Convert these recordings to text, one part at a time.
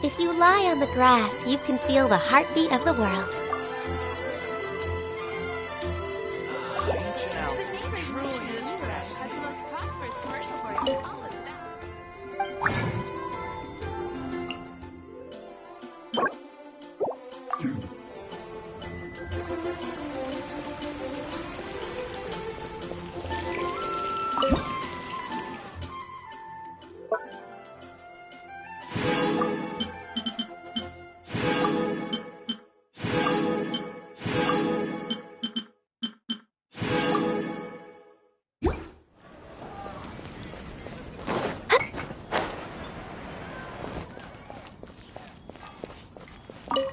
If you lie on the grass, you can feel the heartbeat of the world. Ancient Alpha truly is fascinating. Has the most prosperous commercial for you. All of that.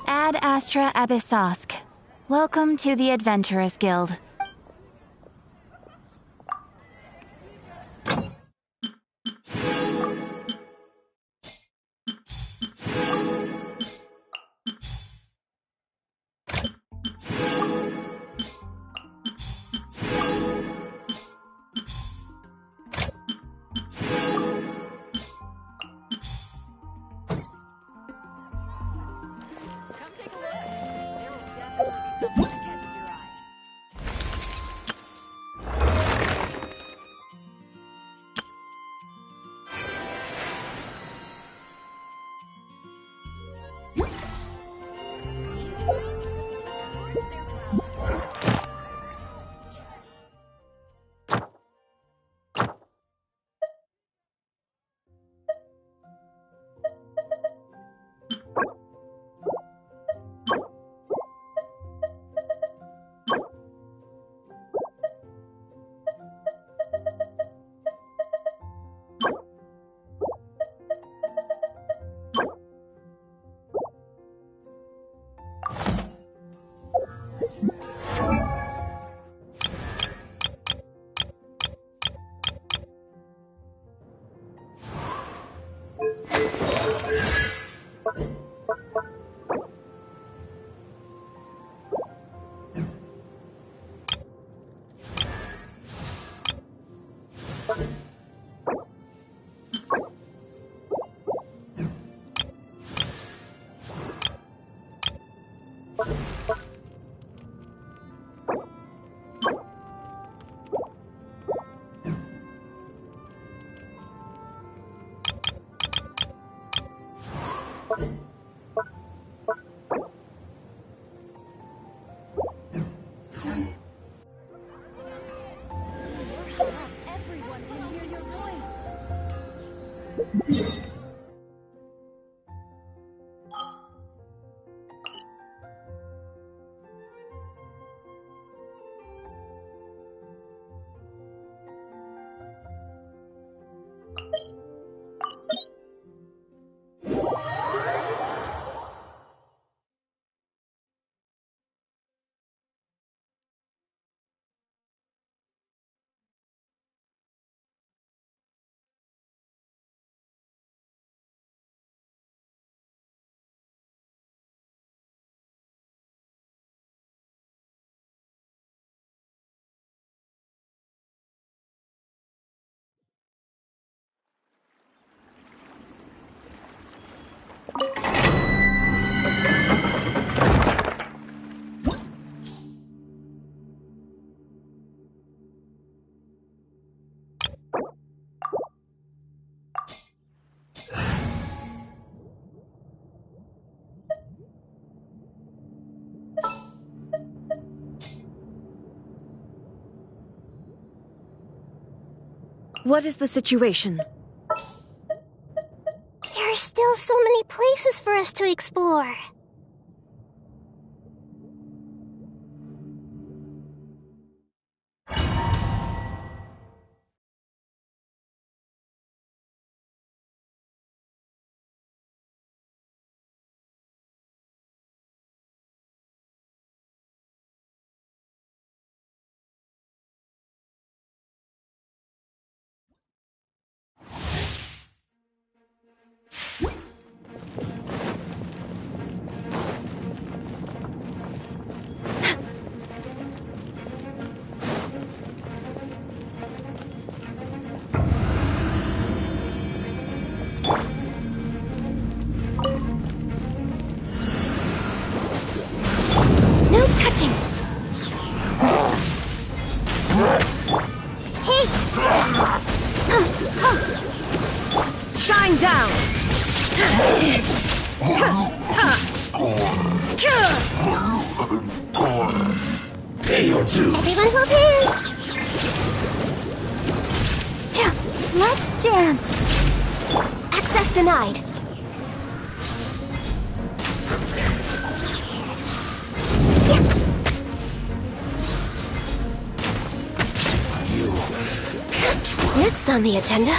Ad Astra Abyssosk. Welcome to the Adventurers Guild. Come take a look. There will definitely be something that catches your eye. Everyone can hear your voice. What is the situation? There are still so many places for us to explore. touching. Hey! Shine down! Pay your dues. Everyone will dance! Let's dance. Access denied. You can't run. Next on the agenda.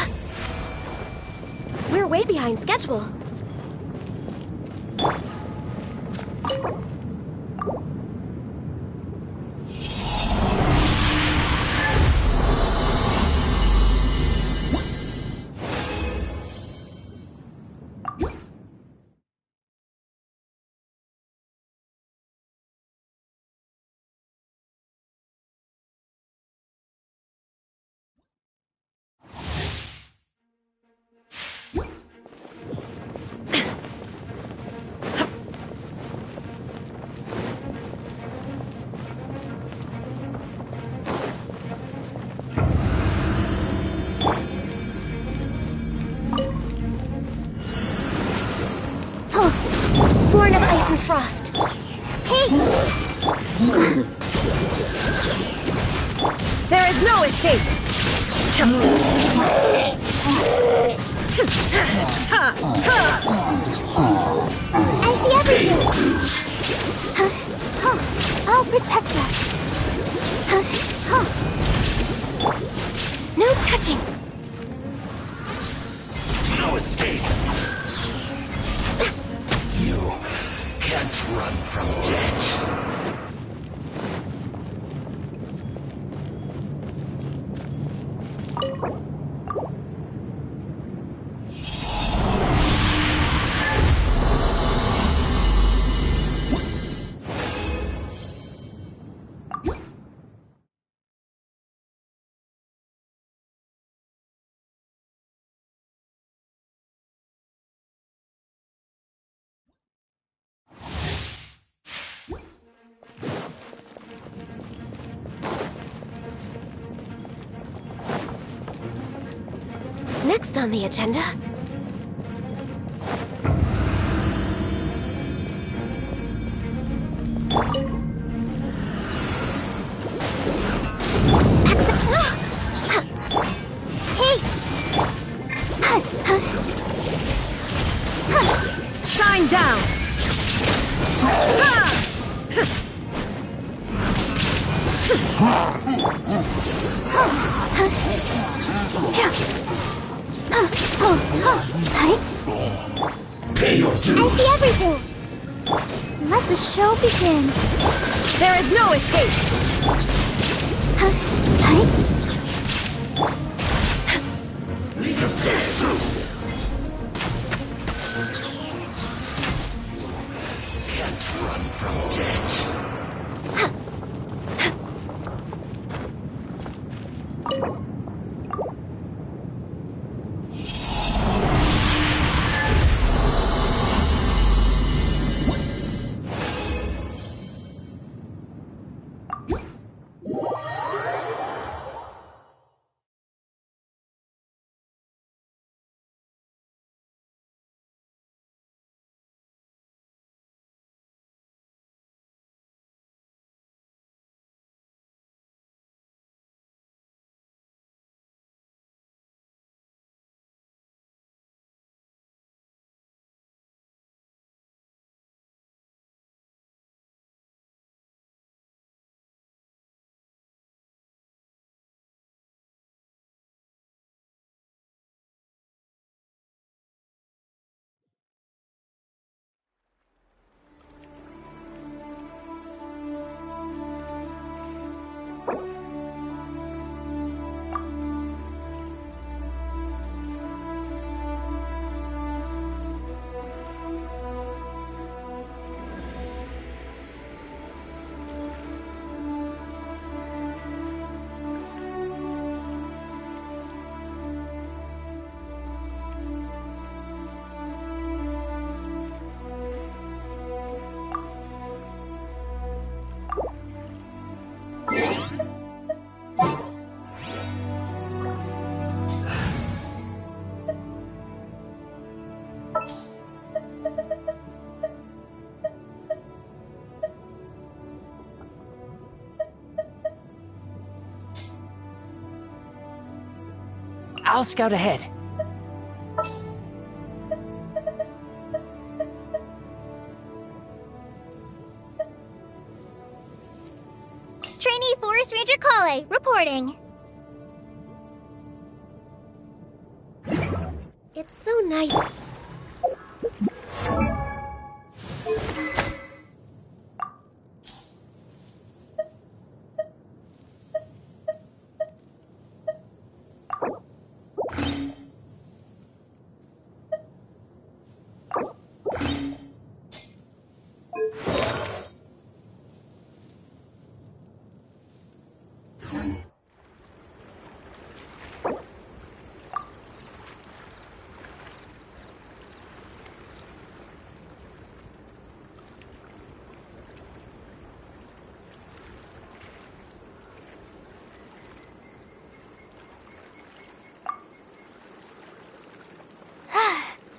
We're way behind schedule. Born of ice and frost. Hey! There is no escape! I see everything! I'll protect us. No touching! No escape. You can't run from death. Next on the agenda. Hey! Shine down! Pay your I dues. see everything! Let the show begin. There is no escape! So soon. Can't run from death. I'll scout ahead. Trainee Forest Ranger Kale, reporting. It's so nice.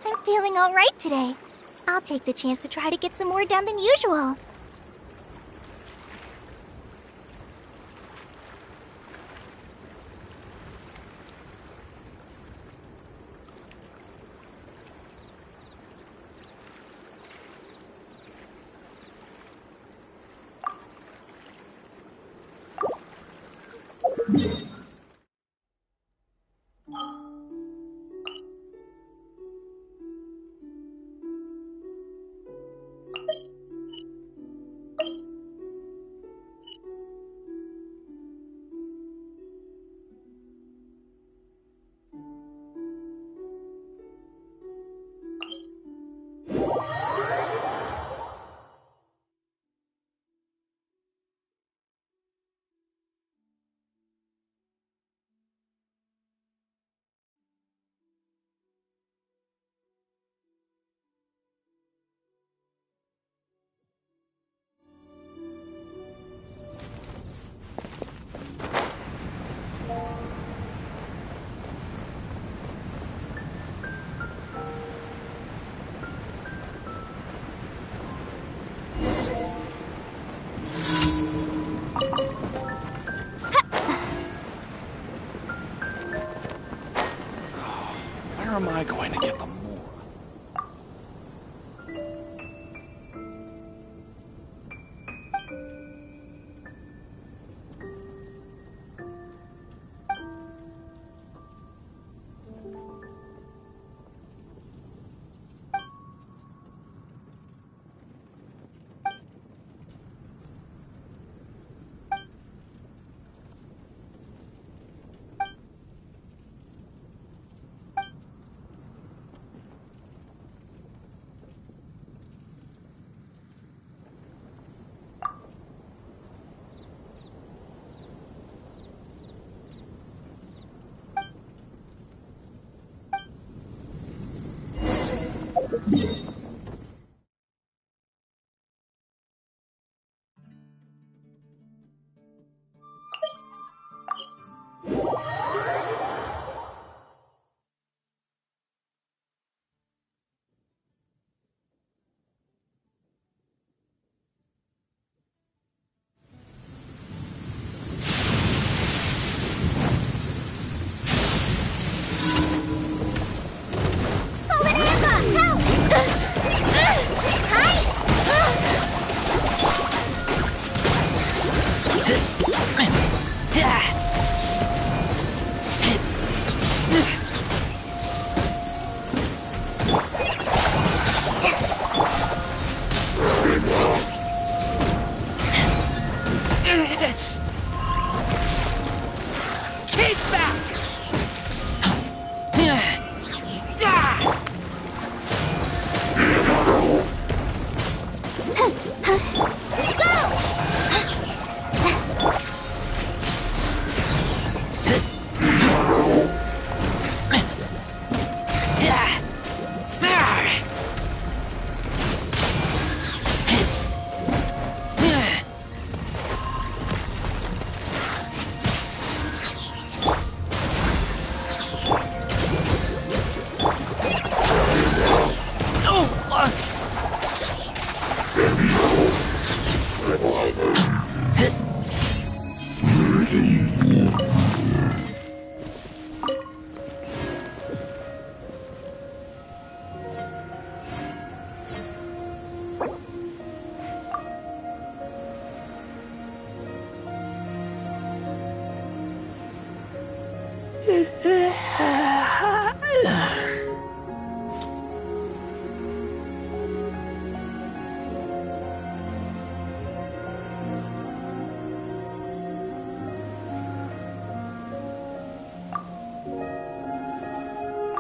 I'm feeling all right today. I'll take the chance to try to get some more done than usual. Where am I going to get the more?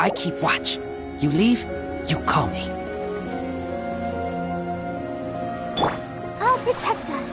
I keep watch. You leave, you call me. I'll protect us.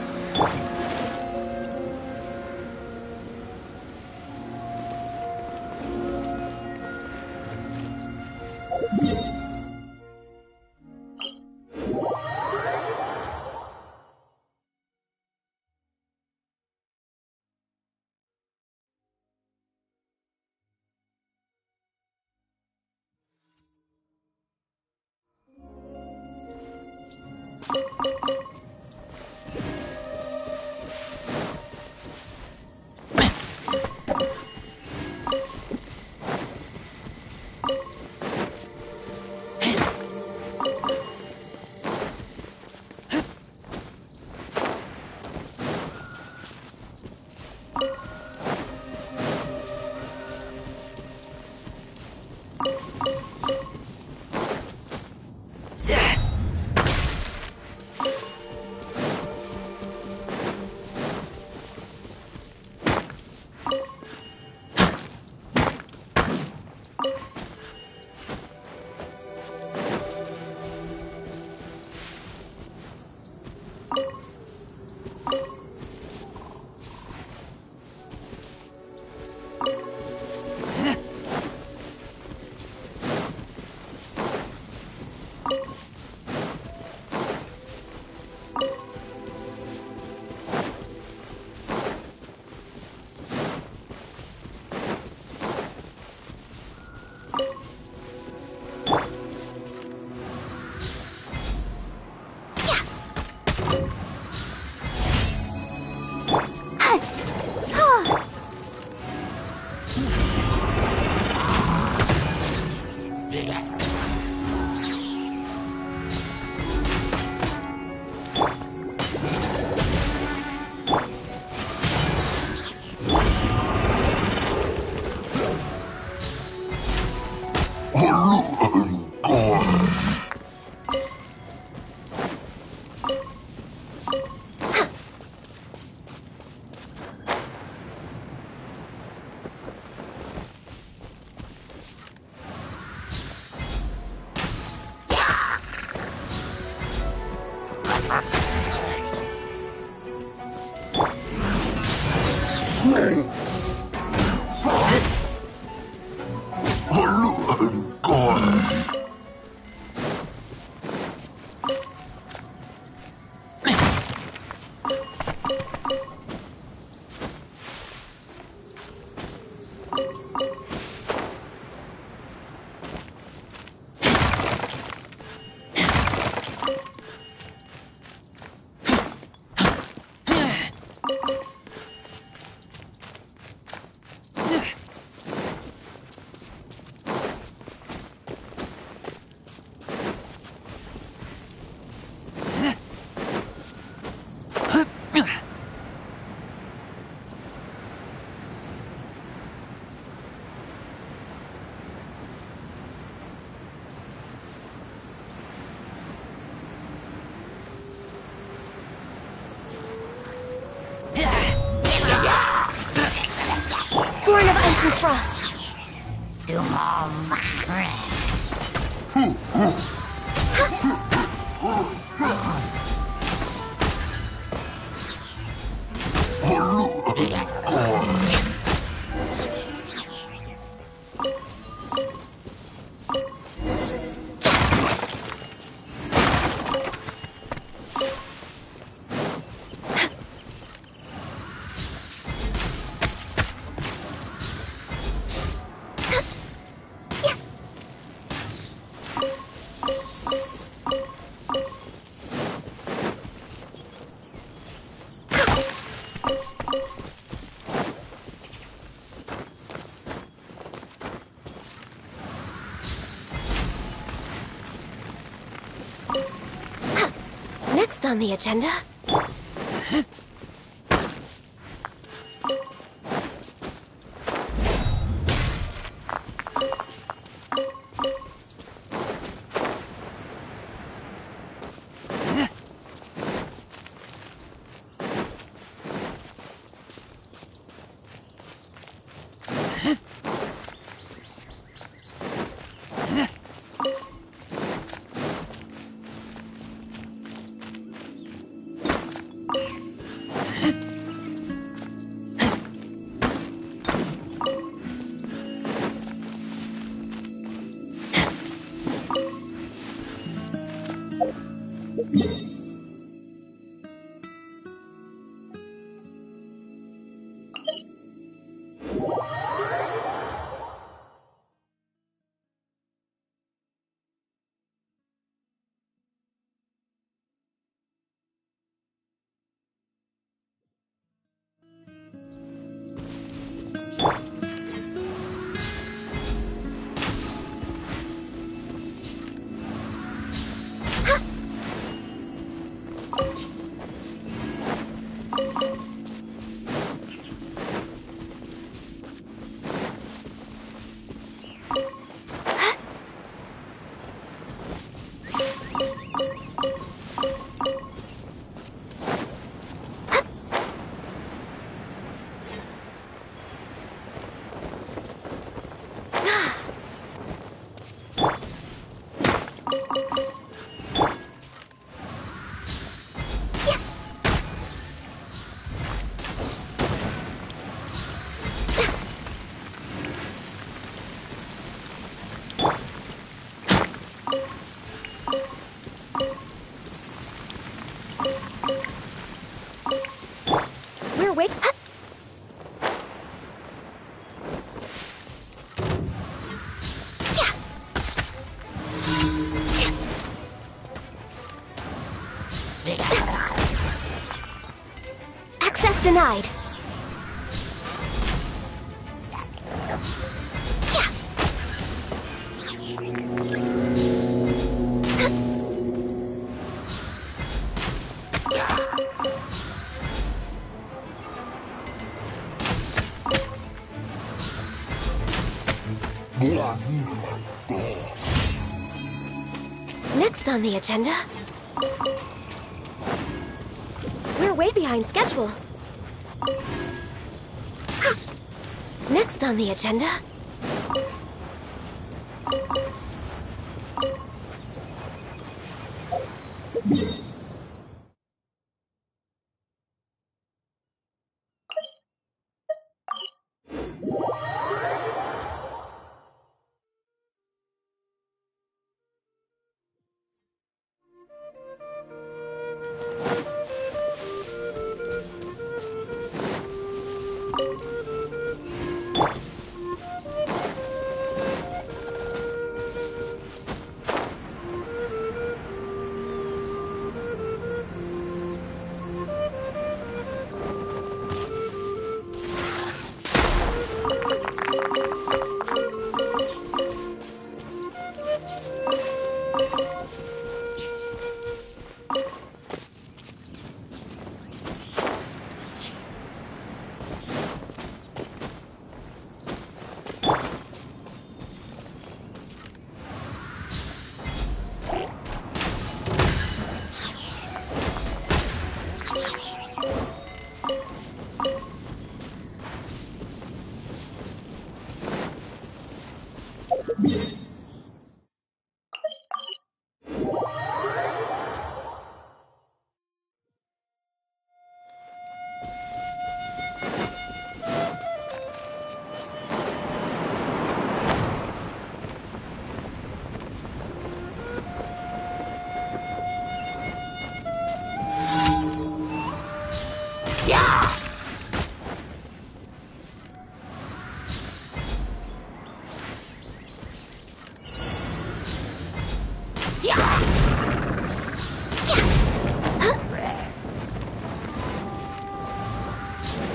Born of ice and frost. Next on the agenda. We're wait. Access denied. Next on the agenda, we're way behind schedule. Next on the agenda,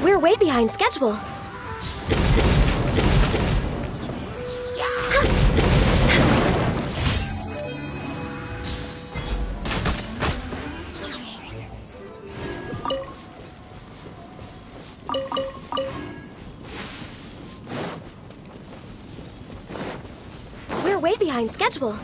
we're way behind schedule. We're way behind schedule.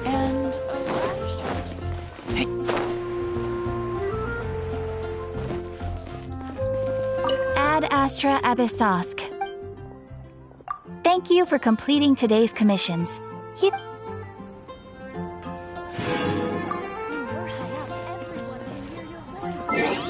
And a radish. Ad Astra Abyssosk. Thank you for completing today's commissions. When you're high up, everyone can hear your voice.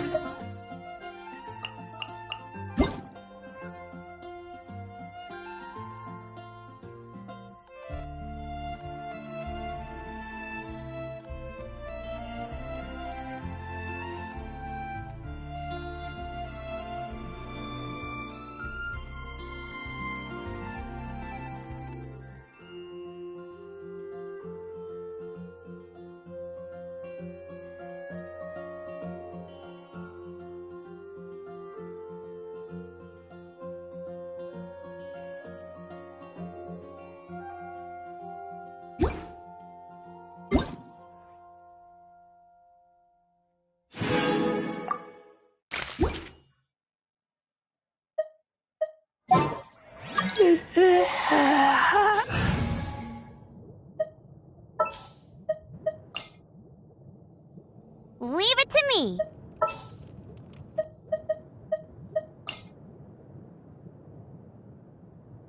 Leave it to me.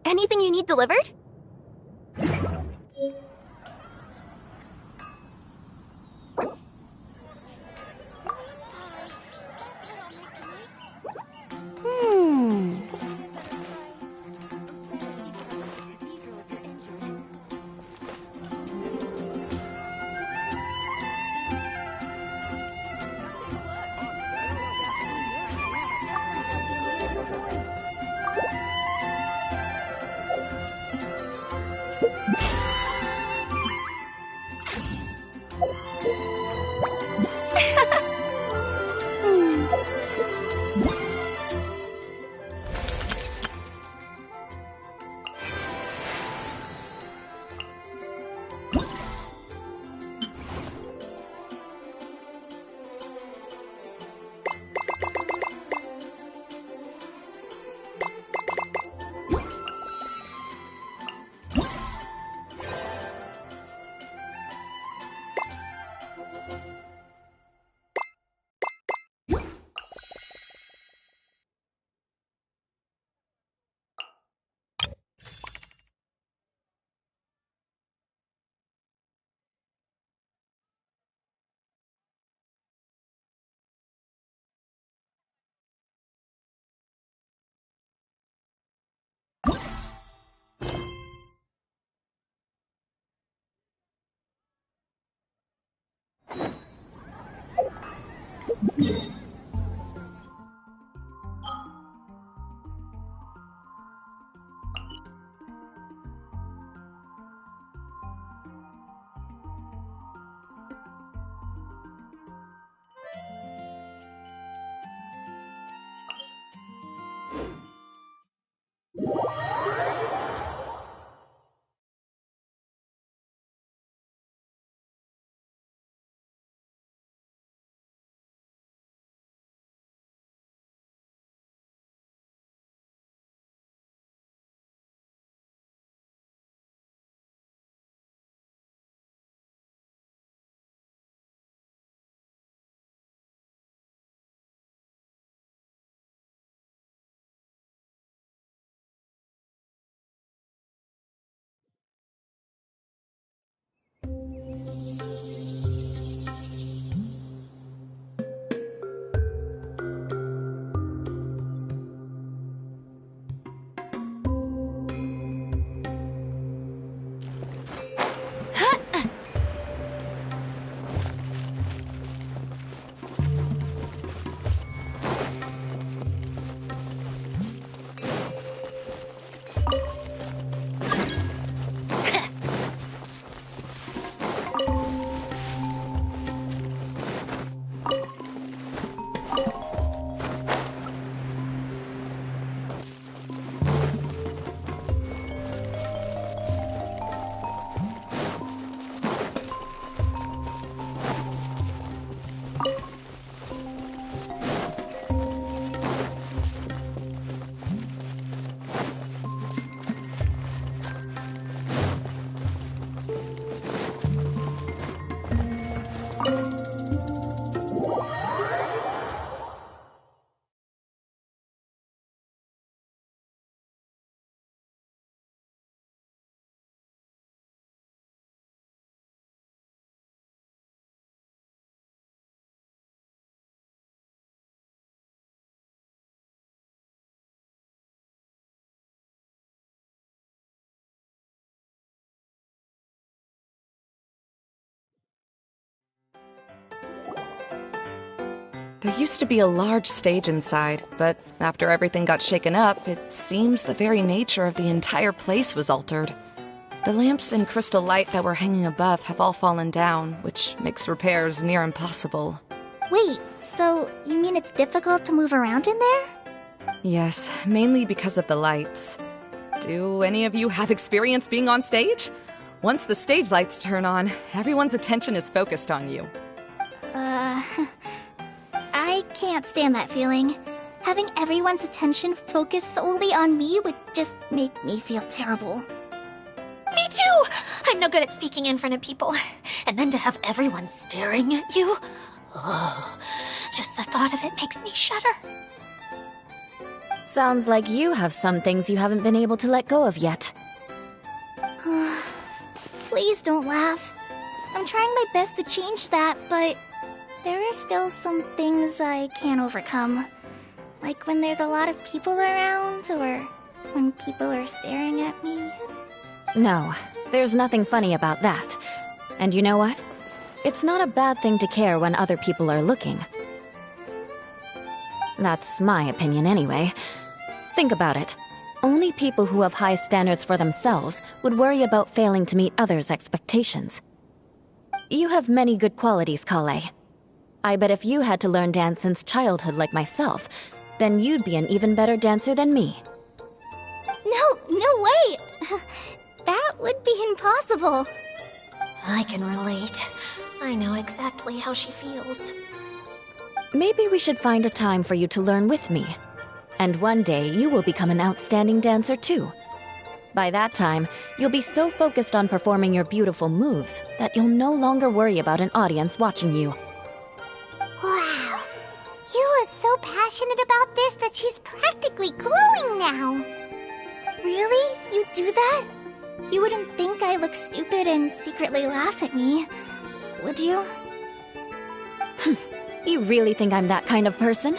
Anything you need delivered? Hmm. There used to be a large stage inside, but after everything got shaken up, it seems the very nature of the entire place was altered. The lamps and crystal light that were hanging above have all fallen down, which makes repairs near impossible. Wait, so you mean it's difficult to move around in there? Yes, mainly because of the lights. Do any of you have experience being on stage? Once the stage lights turn on, everyone's attention is focused on you. I can't stand that feeling. Having everyone's attention focused solely on me would just make me feel terrible. Me too! I'm no good at speaking in front of people. And then to have everyone staring at you. Oh, just the thought of it makes me shudder. Sounds like you have some things you haven't been able to let go of yet. Please don't laugh. I'm trying my best to change that, but there are still some things I can't overcome. Like when there's a lot of people around, or when people are staring at me. No, there's nothing funny about that. And you know what? It's not a bad thing to care when other people are looking. That's my opinion anyway. Think about it. Only people who have high standards for themselves would worry about failing to meet others' expectations. You have many good qualities, Kale. I bet if you had to learn dance since childhood like myself, then you'd be an even better dancer than me. No way! That would be impossible. I can relate. I know exactly how she feels. Maybe we should find a time for you to learn with me. And one day, you will become an outstanding dancer too. By that time, you'll be so focused on performing your beautiful moves that you'll no longer worry about an audience watching you. Wow. You are so passionate about this that she's practically glowing now. Really? You do that? You wouldn't think I look stupid and secretly laugh at me, would you? You really think I'm that kind of person?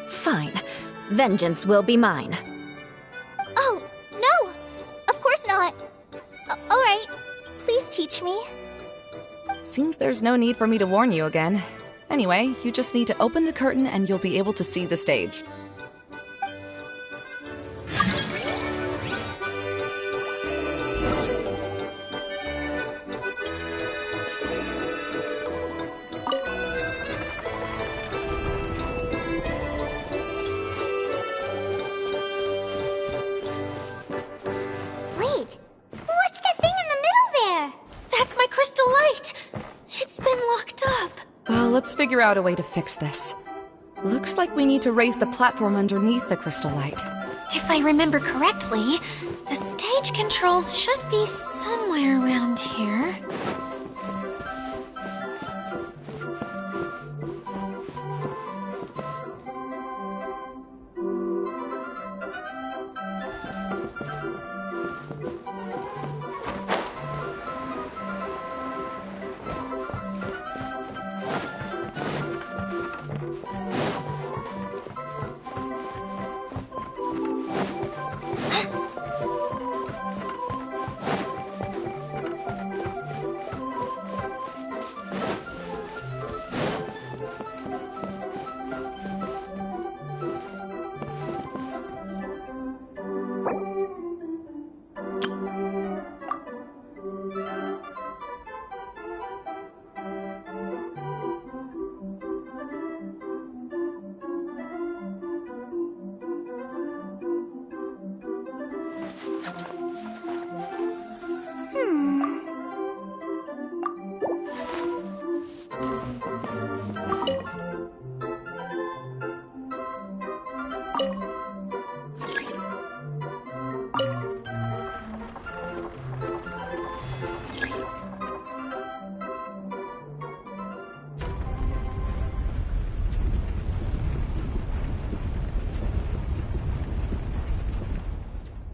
Fine. Vengeance will be mine. Oh, no! Of course not. Alright, please teach me. Seems there's no need for me to warn you again. Anyway, you just need to open the curtain and you'll be able to see the stage. Wait, what's that thing in the middle there? That's my crystal light! It's been locked up. Well, let's figure out a way to fix this. Looks like we need to raise the platform underneath the crystal light. If I remember correctly, the stage controls should be somewhere around here.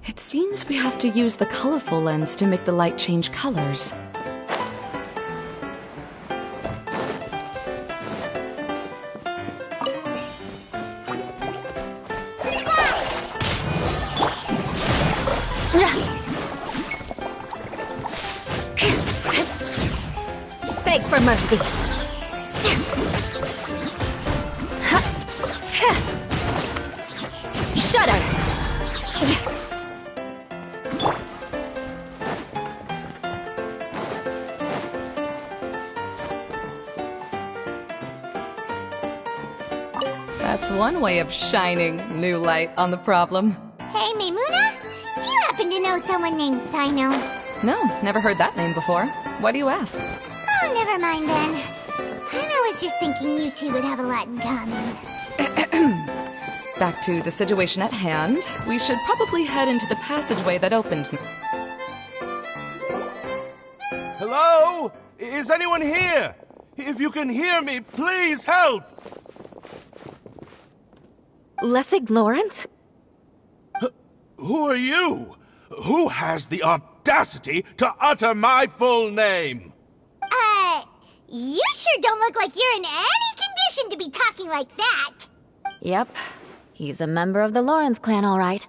It seems we have to use the colorful lens to make the light change colors. Beg for mercy. That's one way of shining new light on the problem. Hey, Maimuna? Do you happen to know someone named Sino? No, never heard that name before. Why do you ask? Oh, never mind then. I was just thinking you two would have a lot in common. Back to the situation at hand. We should probably head into the passageway that opened. Hello? Is anyone here? If you can hear me, please help! Lessig Lawrence? Who are you? Who has the audacity to utter my full name? You sure don't look like you're in any condition to be talking like that. Yep. He's a member of the Lawrence clan, all right.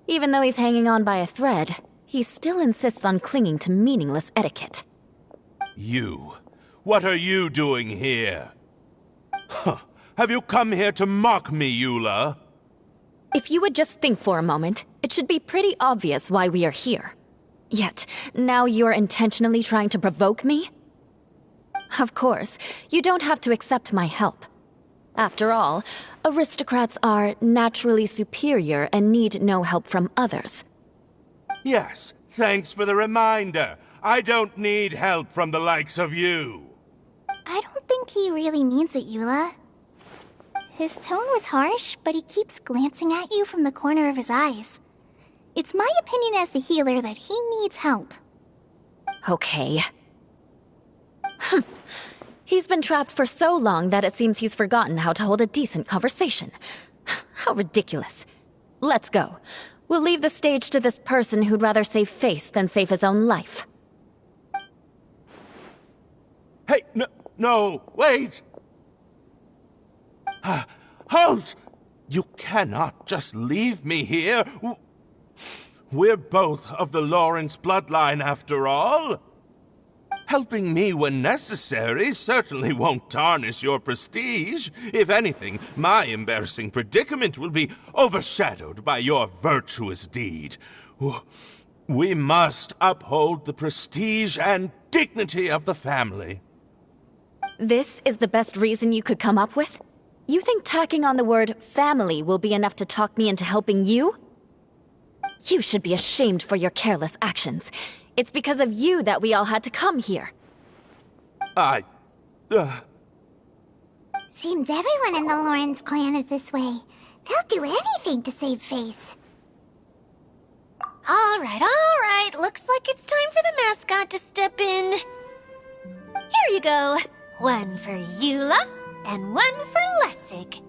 Even though he's hanging on by a thread, he still insists on clinging to meaningless etiquette. You. What are you doing here? Huh. Have you come here to mock me, Eula? If you would just think for a moment, it should be pretty obvious why we are here. Yet, now you're intentionally trying to provoke me? Of course, you don't have to accept my help. After all, aristocrats are naturally superior and need no help from others. Yes, thanks for the reminder. I don't need help from the likes of you. I don't think he really means it, Eula. His tone was harsh, but he keeps glancing at you from the corner of his eyes. It's my opinion as the healer that he needs help. Okay. He's been trapped for so long that it seems he's forgotten how to hold a decent conversation. How ridiculous. Let's go. We'll leave the stage to this person who'd rather save face than save his own life. Hey, no, wait! Halt! You cannot just leave me here. We're both of the Lawrence bloodline, after all. Helping me when necessary certainly won't tarnish your prestige. If anything, my embarrassing predicament will be overshadowed by your virtuous deed. We must uphold the prestige and dignity of the family. This is the best reason you could come up with? You think tacking on the word family will be enough to talk me into helping you? You should be ashamed for your careless actions. It's because of you that we all had to come here. Seems everyone in the Lawrence clan is this way. They'll do anything to save face. All right. Looks like it's time for the mascot to step in. Here you go. One for Eula, and one for Lessig.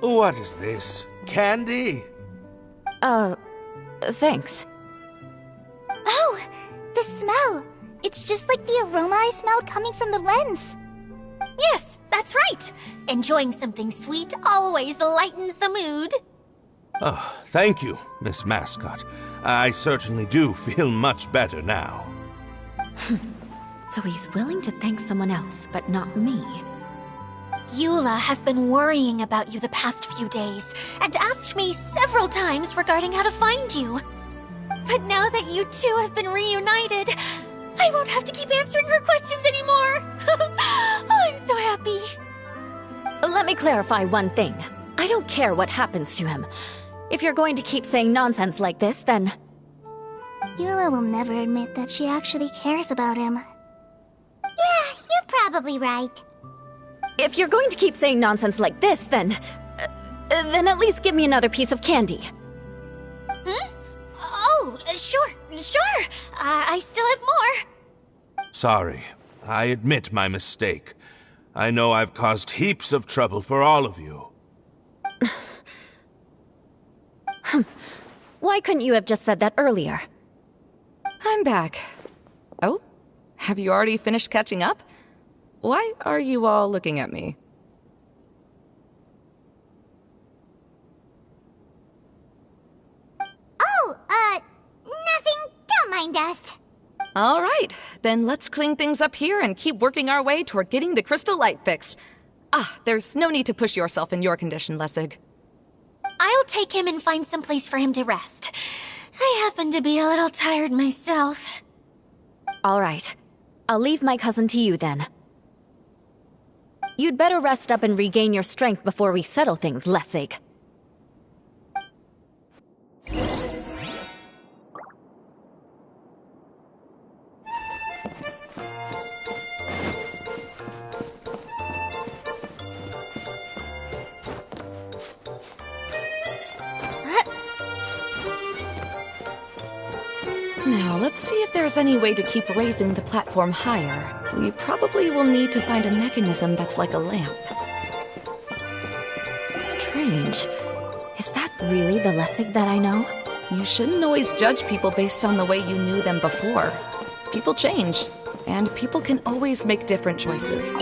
What is this? Candy? Thanks. Oh, the smell. It's just like the aroma I smelled coming from the lens. Yes, that's right. Enjoying something sweet always lightens the mood. Oh, thank you, Miss Mascot. I certainly do feel much better now. So he's willing to thank someone else, but not me. Eula has been worrying about you the past few days, and asked me several times regarding how to find you. But now that you two have been reunited, I won't have to keep answering her questions anymore. Oh, I'm so happy. Let me clarify one thing. I don't care what happens to him. If you're going to keep saying nonsense like this, then... Eula will never admit that she actually cares about him. Yeah, you're probably right. If you're going to keep saying nonsense like this, then at least give me another piece of candy. Oh, sure. I still have more. Sorry. I admit my mistake. I know I've caused heaps of trouble for all of you. Why couldn't you have just said that earlier? I'm back. Oh? Have you already finished catching up? Why are you all looking at me? Oh, nothing. Don't mind us. All right, then let's clean things up here and keep working our way toward getting the crystal light fixed. There's no need to push yourself in your condition, Lessig. take him and find some place for him to rest. I happen to be a little tired myself. All right. I'll leave my cousin to you then. You'd better rest up and regain your strength before we settle things, Lessig. Now, let's see if there's any way to keep raising the platform higher. We probably will need to find a mechanism that's like a lamp. Strange. Is that really the Lessig that I know? You shouldn't always judge people based on the way you knew them before. People change, and people can always make different choices.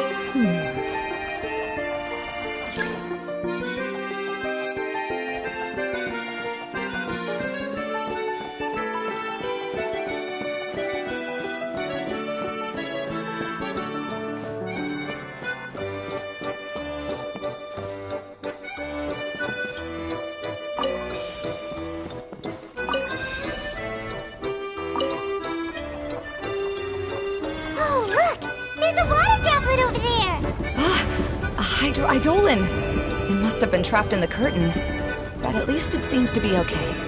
Oh, look! There's a water droplet over there! A hydroidolin! It must have been trapped in the curtain, but at least it seems to be okay.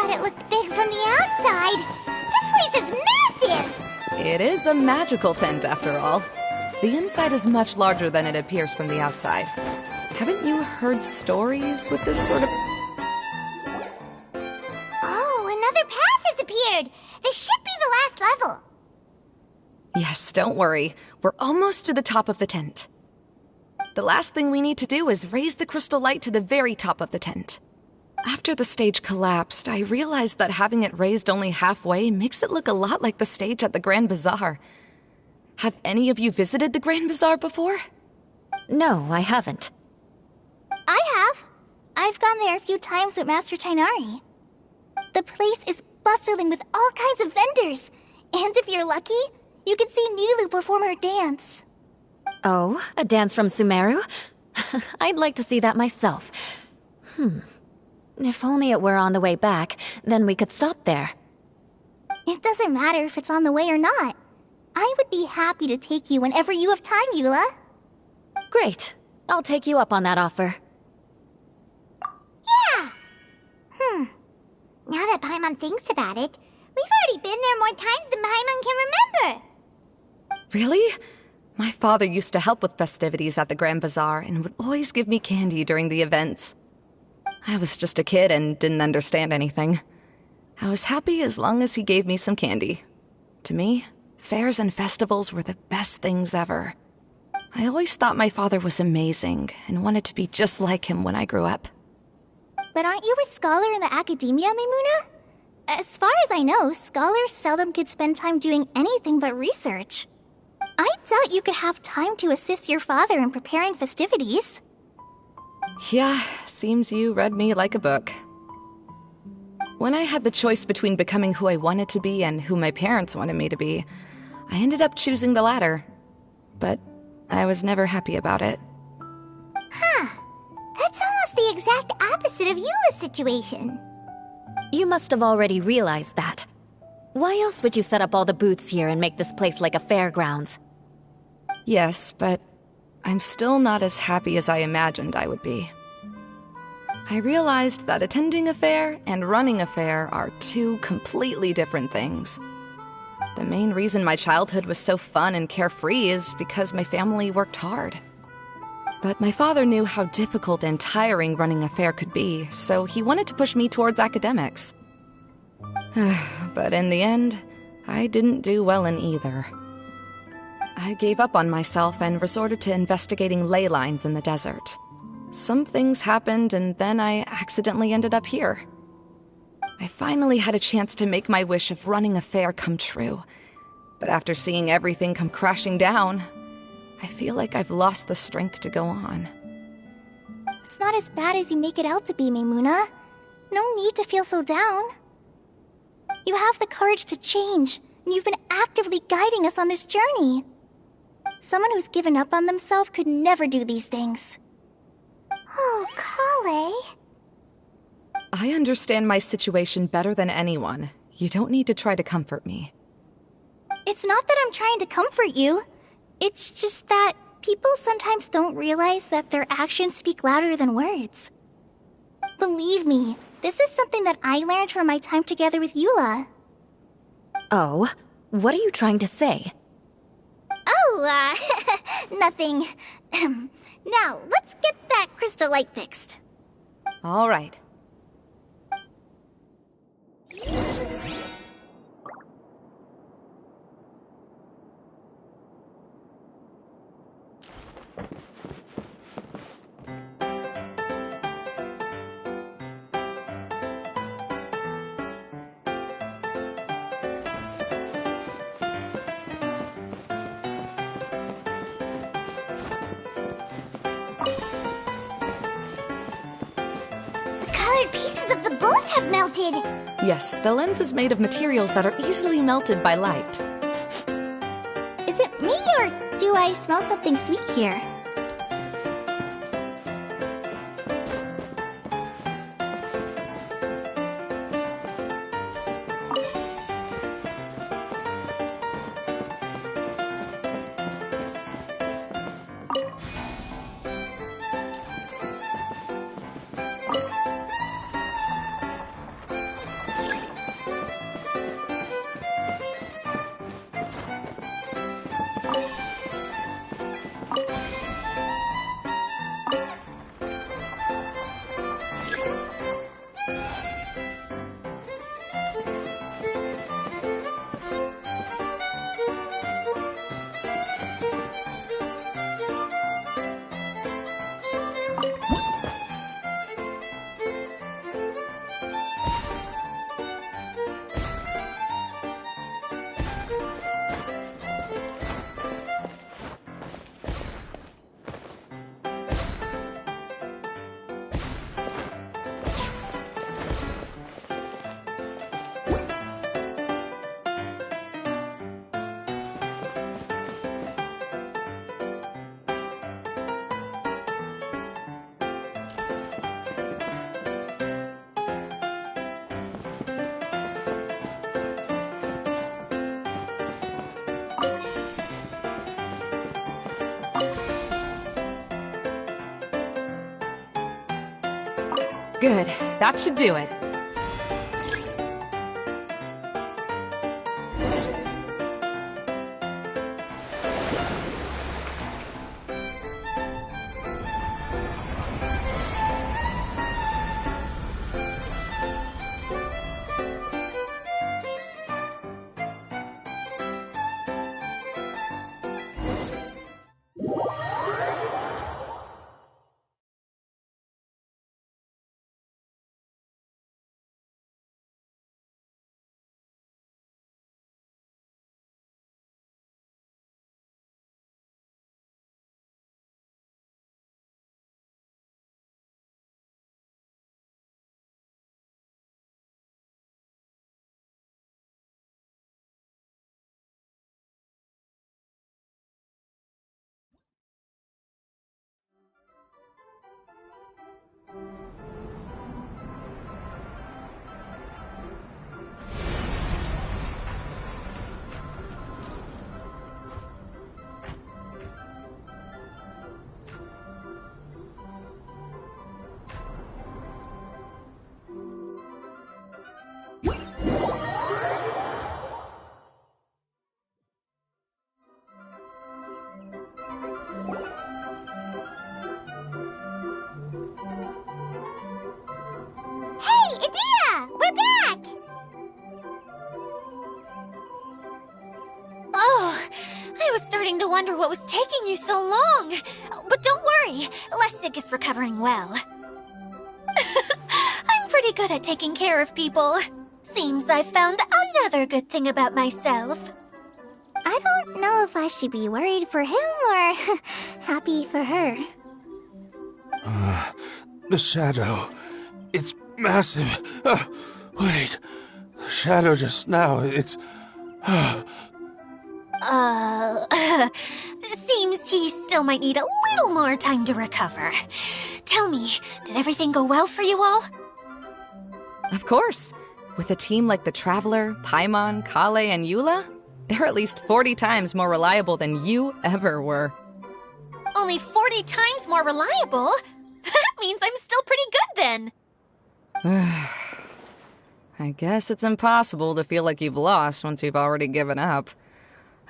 thought it looked big from the outside. This place is massive! It is a magical tent, after all. The inside is much larger than it appears from the outside. Haven't you heard stories with this sort of... Oh, another path has appeared! This should be the last level. Yes, don't worry. We're almost to the top of the tent. The last thing we need to do is raise the crystal light to the very top of the tent. After the stage collapsed, I realized that having it raised only halfway makes it look a lot like the stage at the Grand Bazaar. Have any of you visited the Grand Bazaar before? No, I haven't. I have. I've gone there a few times with Master Tainari. The place is bustling with all kinds of vendors. And if you're lucky, you can see Nulu perform her dance. Oh, a dance from Sumeru? I'd like to see that myself. If only it were on the way back, then we could stop there. It doesn't matter if it's on the way or not. I would be happy to take you whenever you have time, Eula. Great. I'll take you up on that offer. Yeah! Now that Paimon thinks about it, we've already been there more times than Paimon can remember. Really? My father used to help with festivities at the Grand Bazaar and would always give me candy during the events. I was just a kid and didn't understand anything. I was happy as long as he gave me some candy. To me, fairs and festivals were the best things ever. I always thought my father was amazing and wanted to be just like him when I grew up. But aren't you a scholar in the academia, Maimuna? As far as I know, scholars seldom could spend time doing anything but research. I doubt you could have time to assist your father in preparing festivities. Yeah, seems you read me like a book. When I had the choice between becoming who I wanted to be and who my parents wanted me to be, I ended up choosing the latter. But I was never happy about it. That's almost the exact opposite of Eula's situation. You must have already realized that. Why else would you set up all the booths here and make this place like a fairgrounds? Yes, but I'm still not as happy as I imagined I would be. I realized that attending a fair and running a fair are two completely different things. The main reason my childhood was so fun and carefree is because my family worked hard. But my father knew how difficult and tiring running a fair could be, so he wanted to push me towards academics. But in the end, I didn't do well in either. I gave up on myself and resorted to investigating ley lines in the desert. Some things happened, and then I accidentally ended up here. I finally had a chance to make my wish of running a fair come true. But after seeing everything come crashing down, I feel like I've lost the strength to go on. It's not as bad as you make it out to be, Maimuna. No need to feel so down. You have the courage to change, and you've been actively guiding us on this journey. Someone who's given up on themselves could never do these things. Oh, Kale. I understand my situation better than anyone. You don't need to try to comfort me. It's not that I'm trying to comfort you. It's just that people sometimes don't realize that their actions speak louder than words. Believe me, this is something that I learned from my time together with Eula. Oh, what are you trying to say? Oh, nothing. Now, let's get that crystal light fixed. All right. Colored pieces of the bolt have melted. Yes, the lens is made of materials that are easily melted by light. Is it me, or do I smell something sweet here? Good, that should do it. Hey, Edea! We're back! Oh, I was starting to wonder what was taking you so long. But don't worry, Lessig is recovering well. I'm pretty good at taking care of people. Seems I've found another good thing about myself. I don't know if I should be worried for him or happy for her. The shadow. It's massive. Wait. The shadow just now, it's... It seems he still might need a little more time to recover. Tell me, did everything go well for you all? Of course. With a team like the Traveler, Paimon, Kale, and Eula, they're at least 40 times more reliable than you ever were. Only 40 times more reliable? That means I'm still pretty good then. I guess it's impossible to feel like you've lost once you've already given up.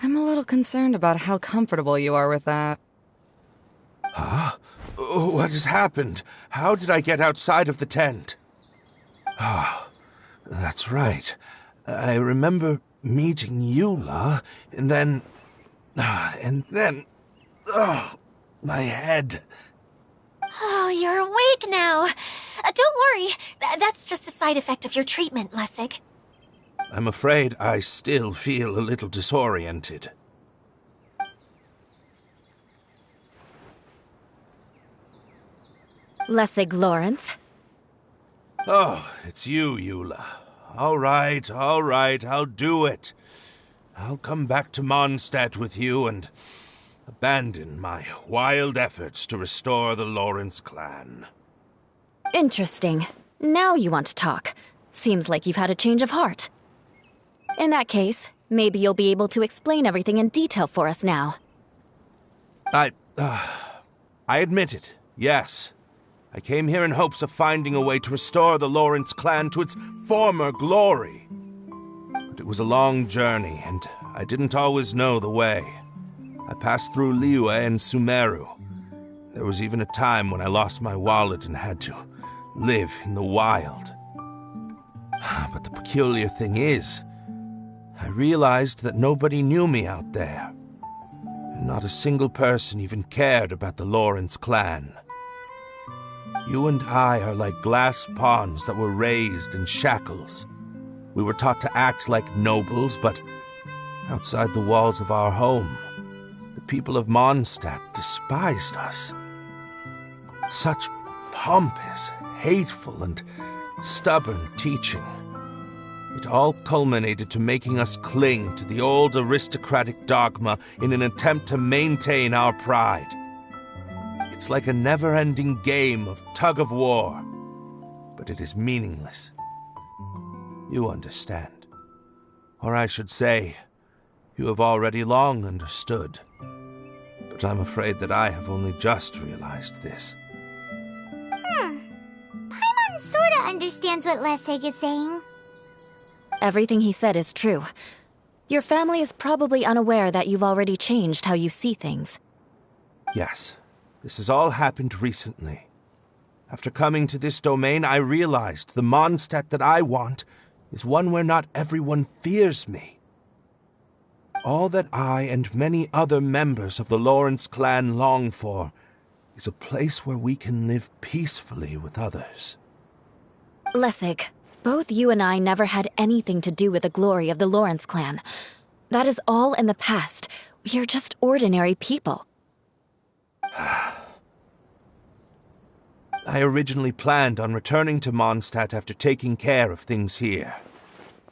I'm a little concerned about how comfortable you are with that. Huh? What has happened? How did I get outside of the tent? Ah, that's right. I remember meeting Eula, and then... Oh, my head. Oh, you're awake now. Don't worry, that's just a side effect of your treatment, Lessig. I'm afraid I still feel a little disoriented. Lessig Lawrence. Oh, it's you, Eula. All right, I'll do it. I'll come back to Mondstadt with you and abandon my wild efforts to restore the Lawrence clan. Interesting. Now you want to talk. Seems like you've had a change of heart. In that case, maybe you'll be able to explain everything in detail for us now. I admit it, yes. I came here in hopes of finding a way to restore the Lawrence clan to its former glory. But it was a long journey, and I didn't always know the way. I passed through Liyue and Sumeru. There was even a time when I lost my wallet and had to live in the wild. But the peculiar thing is, I realized that nobody knew me out there. And not a single person even cared about the Lawrence clan. You and I are like glass pawns that were raised in shackles. We were taught to act like nobles, but outside the walls of our home, the people of Mondstadt despised us. Such pompous, hateful, and stubborn teaching. It all culminated to making us cling to the old aristocratic dogma in an attempt to maintain our pride. It's like a never-ending game of tug-of-war, but it is meaningless. You understand. Or I should say, you have already long understood. But I'm afraid that I have only just realized this. Paimon understands what Lessig is saying. Everything he said is true. Your family is probably unaware that you've already changed how you see things. Yes, this has all happened recently. After coming to this domain, I realized the Mondstadt that I want is one where not everyone fears me. All that I and many other members of the Lawrence clan long for is a place where we can live peacefully with others. Lessig, both you and I never had anything to do with the glory of the Lawrence clan. That is all in the past. We are just ordinary people. I originally planned on returning to Mondstadt after taking care of things here.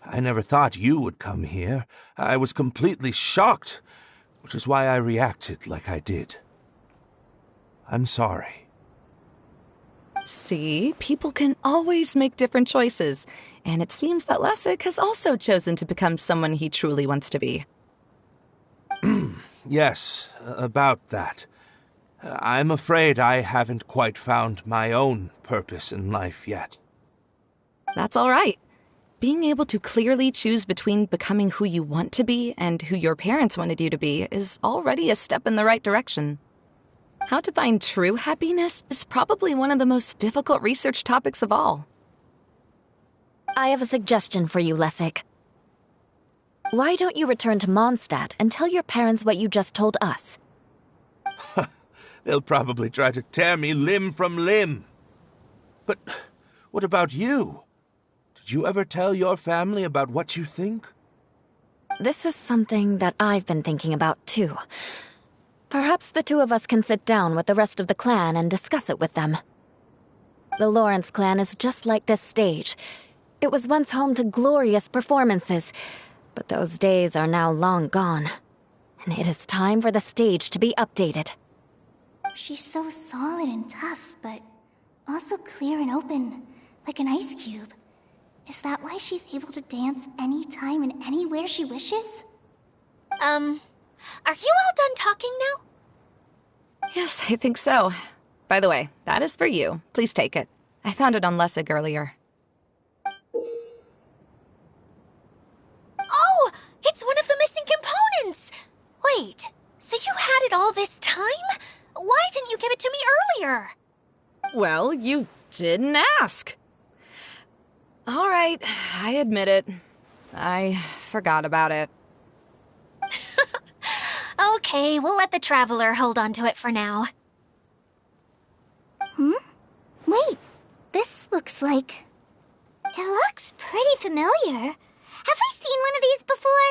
I never thought you would come here. I was completely shocked, which is why I reacted like I did. I'm sorry. See, people can always make different choices, and it seems that Lessig has also chosen to become someone he truly wants to be. Yes, about that. I'm afraid I haven't quite found my own purpose in life yet. That's all right. Being able to clearly choose between becoming who you want to be and who your parents wanted you to be is already a step in the right direction. How to find true happiness is probably one of the most difficult research topics of all. I have a suggestion for you, Lessig. Why don't you return to Mondstadt and tell your parents what you just told us? They'll probably try to tear me limb from limb. But what about you? Did you ever tell your family about what you think? This is something that I've been thinking about, too. Perhaps the two of us can sit down with the rest of the clan and discuss it with them. The Lawrence clan is just like this stage. It was once home to glorious performances, but those days are now long gone. And it is time for the stage to be updated. She's so solid and tough, but also clear and open, like an ice cube. Is that why she's able to dance anytime and anywhere she wishes? Are you all done talking now? Yes, I think so. By the way, that is for you. Please take it. I found it on Lessig earlier. Oh, it's one of the missing components! Wait, so you had it all this time? Why didn't you give it to me earlier? Well, you didn't ask. All right, I admit it. I forgot about it. Okay, we'll let the Traveler hold on to it for now. Wait, this looks like... It looks pretty familiar. Have we seen one of these before?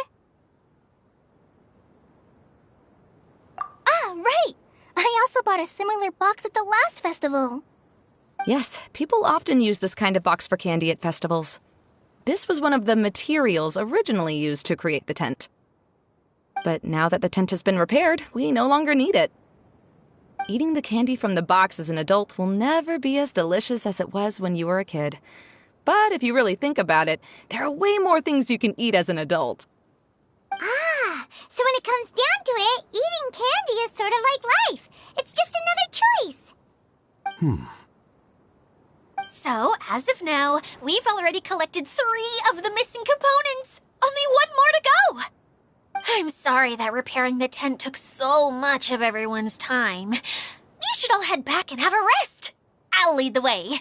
Ah, right! I also bought a similar box at the last festival. Yes, people often use this kind of box for candy at festivals. This was one of the materials originally used to create the tent. But now that the tent has been repaired, we no longer need it. Eating the candy from the box as an adult will never be as delicious as it was when you were a kid. But if you really think about it, there are way more things you can eat as an adult. Ah, so when it comes down to it, eating candy is sort of like life. It's just another choice. So, as of now, we've already collected 3 of the missing components. Only 1 more to go. I'm sorry that repairing the tent took so much of everyone's time. You should all head back and have a rest. I'll lead the way.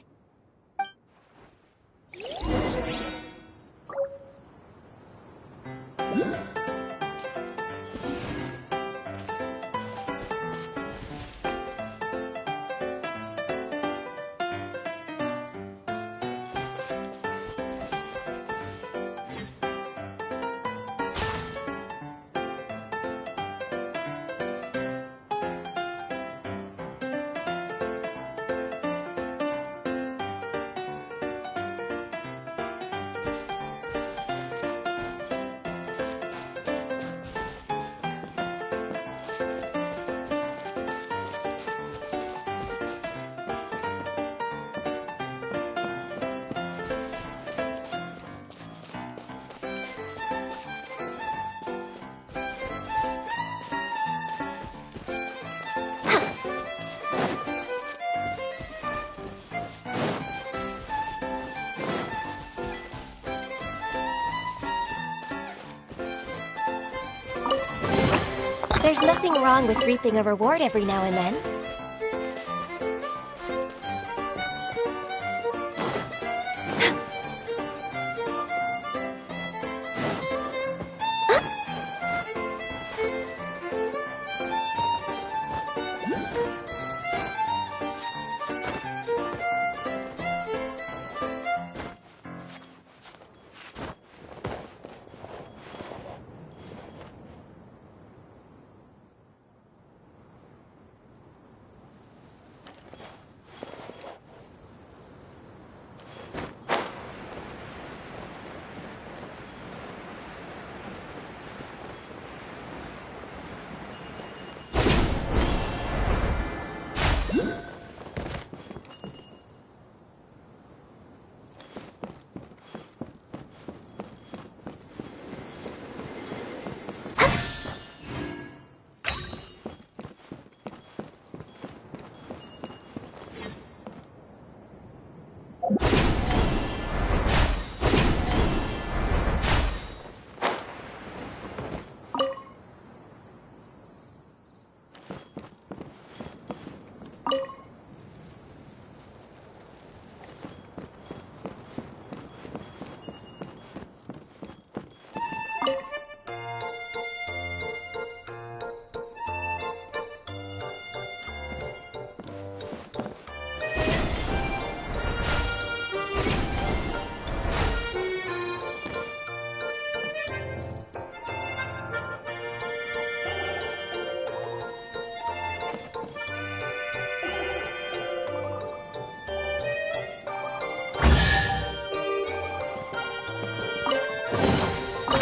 There's nothing wrong with reaping a reward every now and then.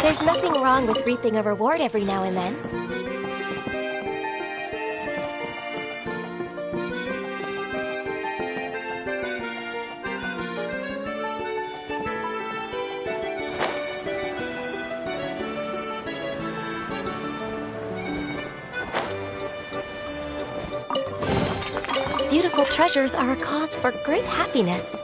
There's nothing wrong with reaping a reward every now and then. Beautiful treasures are a cause for great happiness.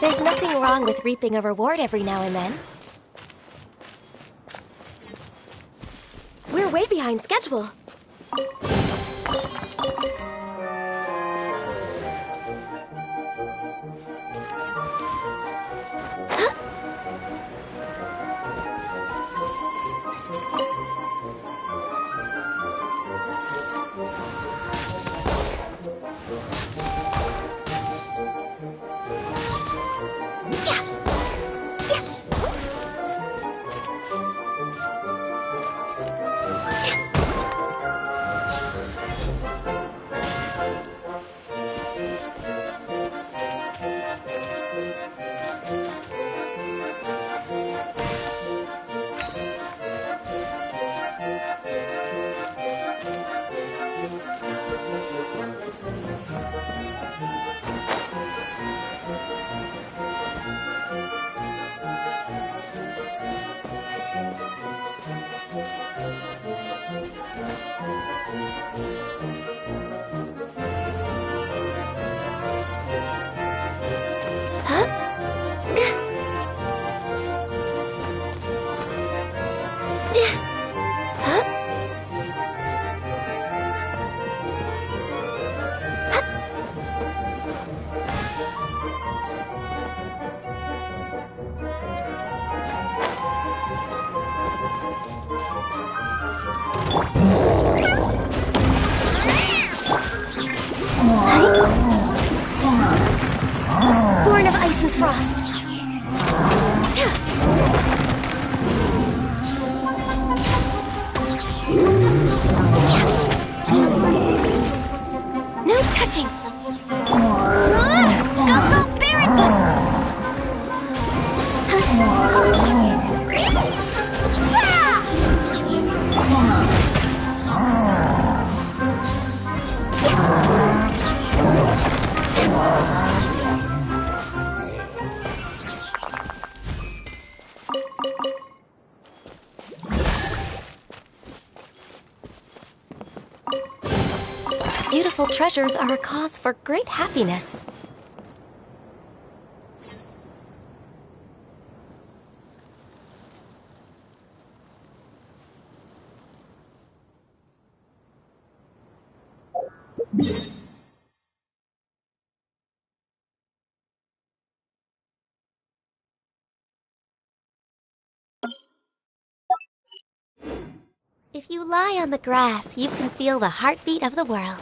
There's nothing wrong with reaping a reward every now and then. We're way behind schedule. Born of ice and frost. No touching. Go, go, Baron! Beautiful treasures are a cause for great happiness. If you lie on the grass, you can feel the heartbeat of the world.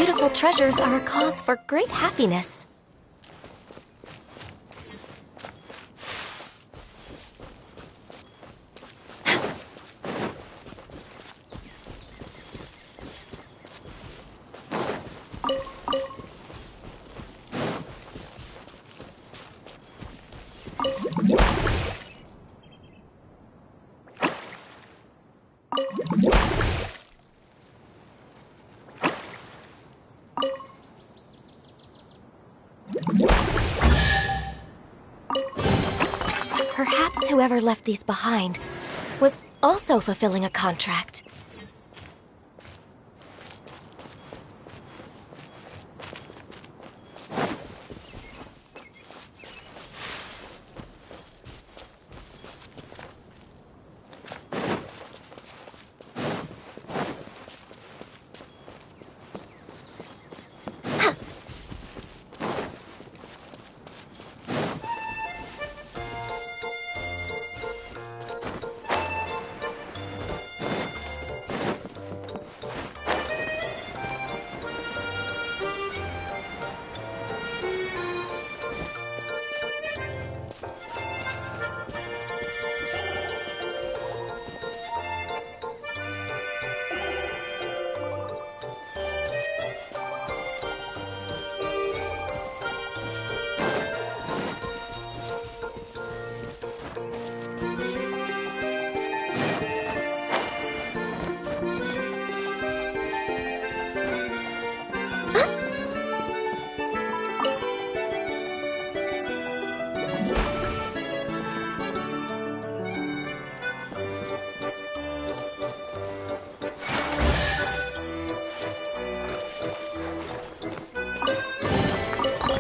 beautiful treasures are a cause for great happiness. Perhaps whoever left these behind was also fulfilling a contract.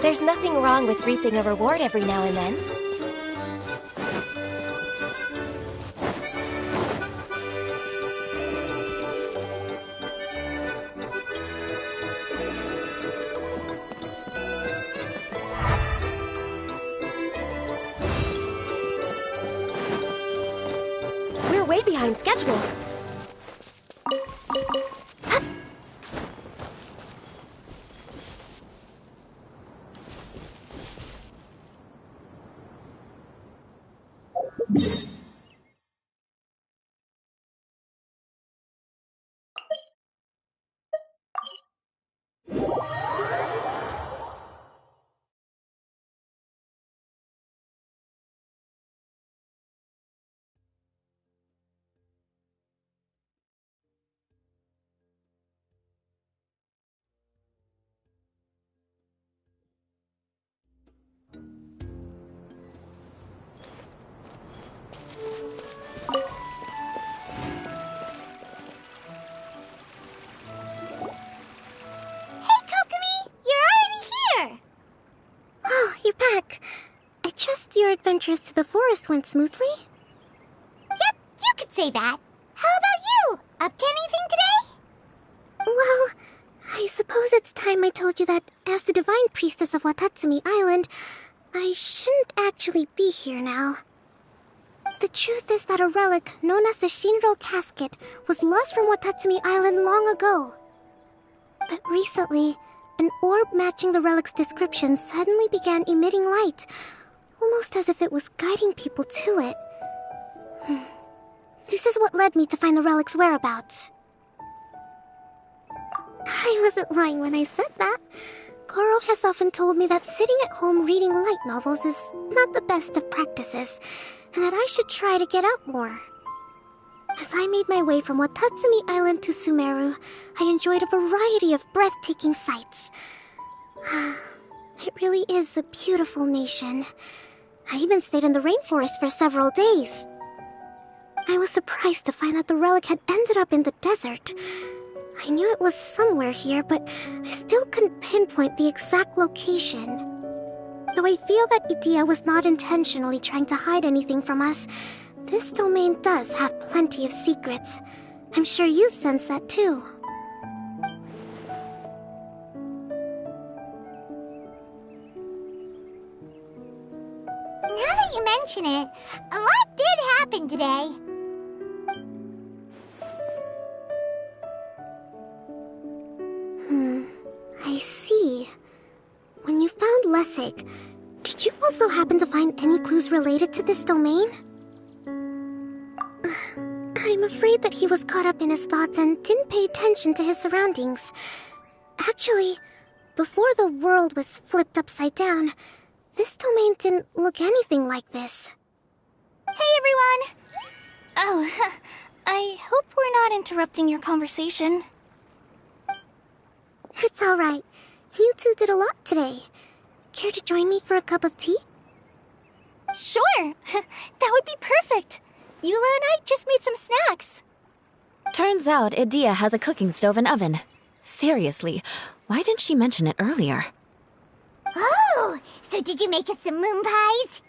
There's nothing wrong with reaping a reward every now and then. We're way behind schedule. Hey, Kokomi! You're already here! Oh, you're back. I trust your adventures to the forest went smoothly? Yep, you could say that. How about you? Up to anything today? Well, I suppose it's time I told you that as the Divine Priestess of Watatsumi Island, I shouldn't actually be here now. The truth is that a relic known as the Shinro Casket was lost from Watatsumi Island long ago. But recently, an orb matching the relic's description suddenly began emitting light, almost as if it was guiding people to it. This is what led me to find the relic's whereabouts. I wasn't lying when I said that. Carl has often told me that sitting at home reading light novels is not the best of practices, and that I should try to get out more. As I made my way from Watatsumi Island to Sumeru, I enjoyed a variety of breathtaking sights. It really is a beautiful nation. I even stayed in the rainforest for several days. I was surprised to find that the relic had ended up in the desert. I knew it was somewhere here, but I still couldn't pinpoint the exact location. Though I feel that Idia was not intentionally trying to hide anything from us, this domain does have plenty of secrets. I'm sure you've sensed that too. Now that you mention it, a lot did happen today. romantic. Did you also happen to find any clues related to this domain? I'm afraid that he was caught up in his thoughts and didn't pay attention to his surroundings. Actually, before the world was flipped upside down, this domain didn't look anything like this. Hey, everyone! Oh, I hope we're not interrupting your conversation. It's alright. You two did a lot today. Care to join me for a cup of tea? Sure! That would be perfect! Eula and I just made some snacks. Turns out Edea has a cooking stove and oven. Seriously, why didn't she mention it earlier? Oh, so did you make us some moon pies?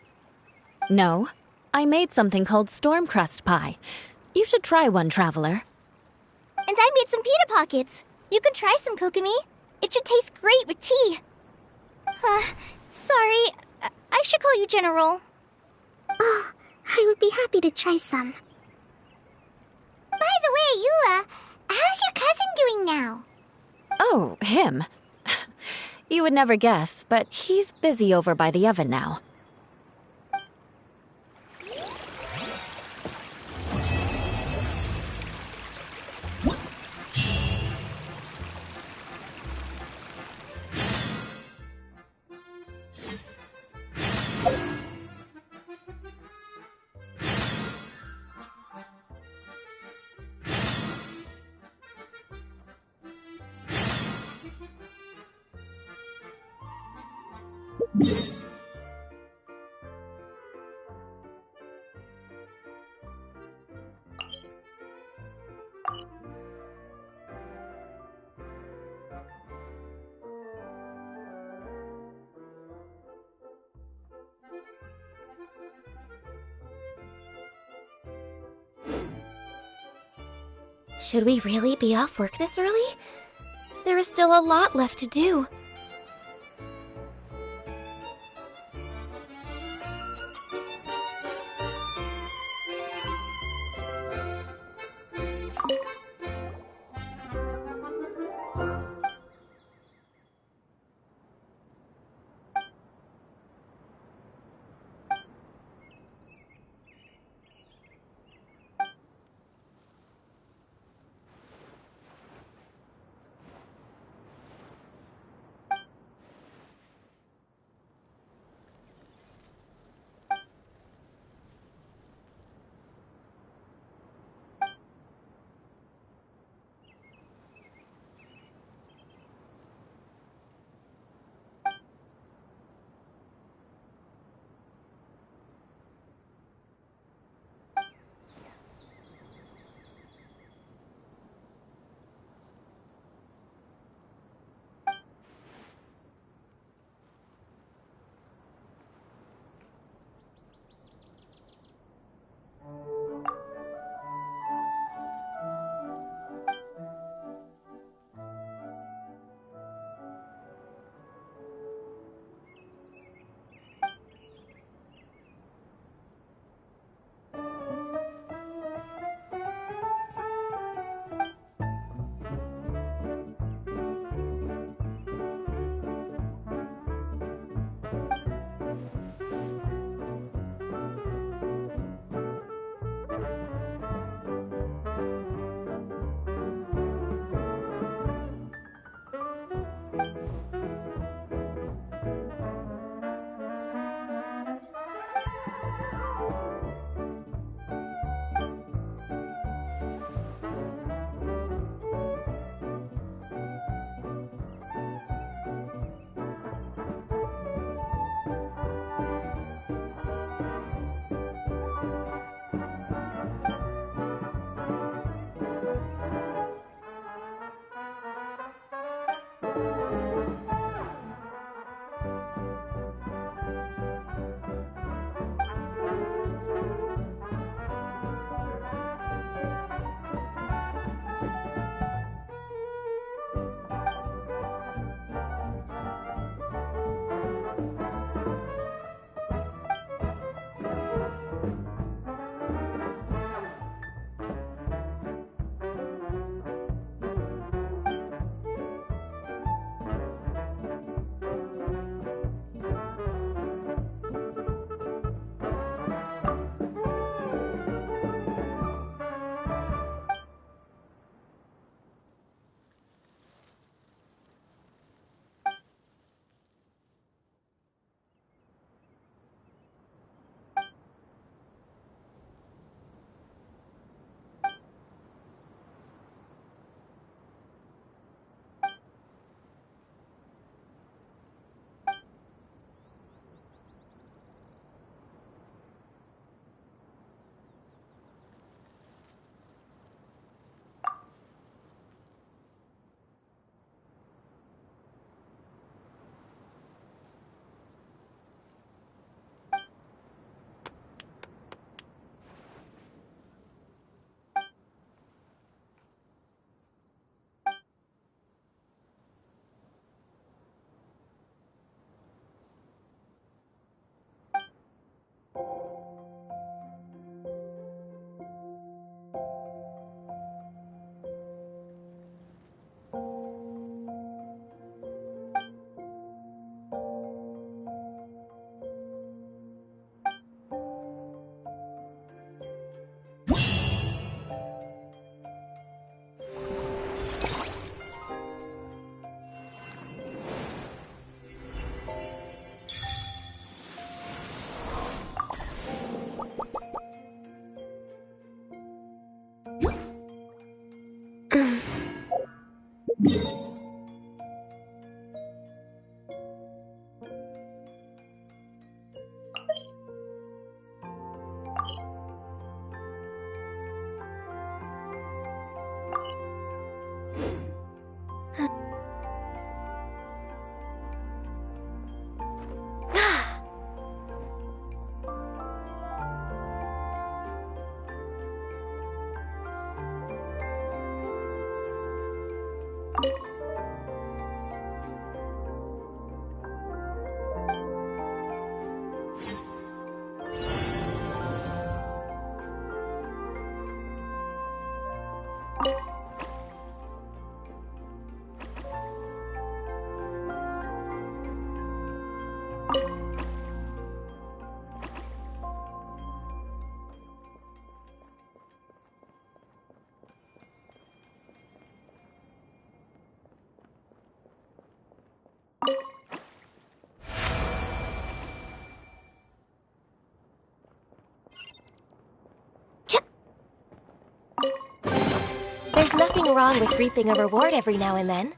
No, I made something called storm crust pie. You should try one, Traveler. And I made some pita pockets. You can try some, Kokomi. It should taste great with tea. Sorry, I should call you General. Oh, I would be happy to try some. By the way, Eula, how's your cousin doing now? Oh, him. You would never guess, but he's busy over by the oven now. Should we really be off work this early? There is still a lot left to do. There's nothing wrong with reaping a reward every now and then.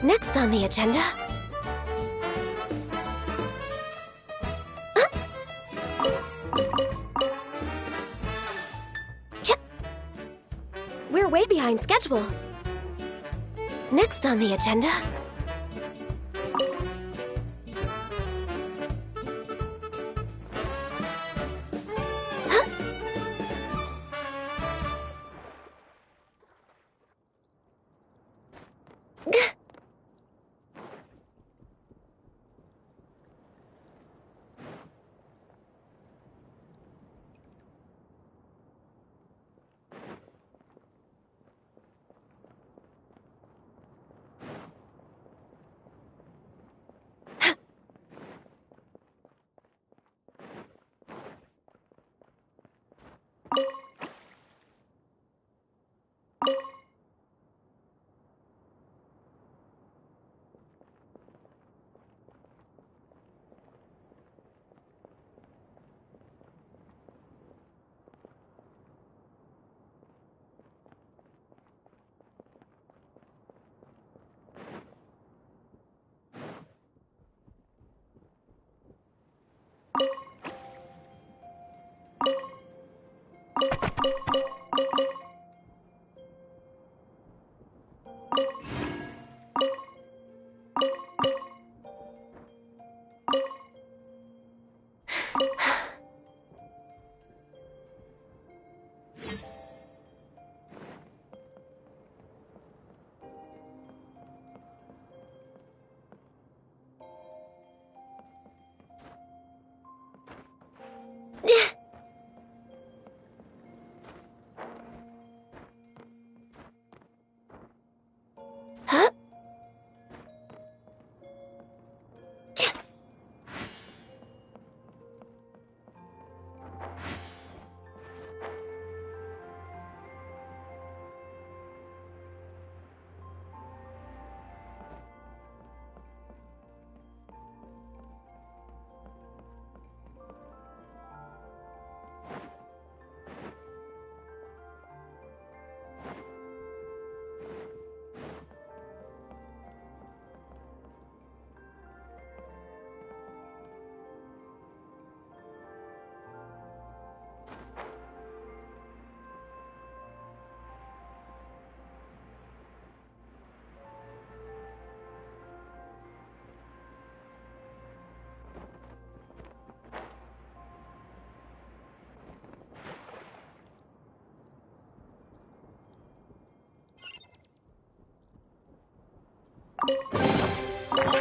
Next on the agenda... We're way behind schedule. Next on the agenda...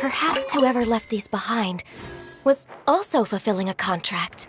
Perhaps whoever left these behind was also fulfilling a contract.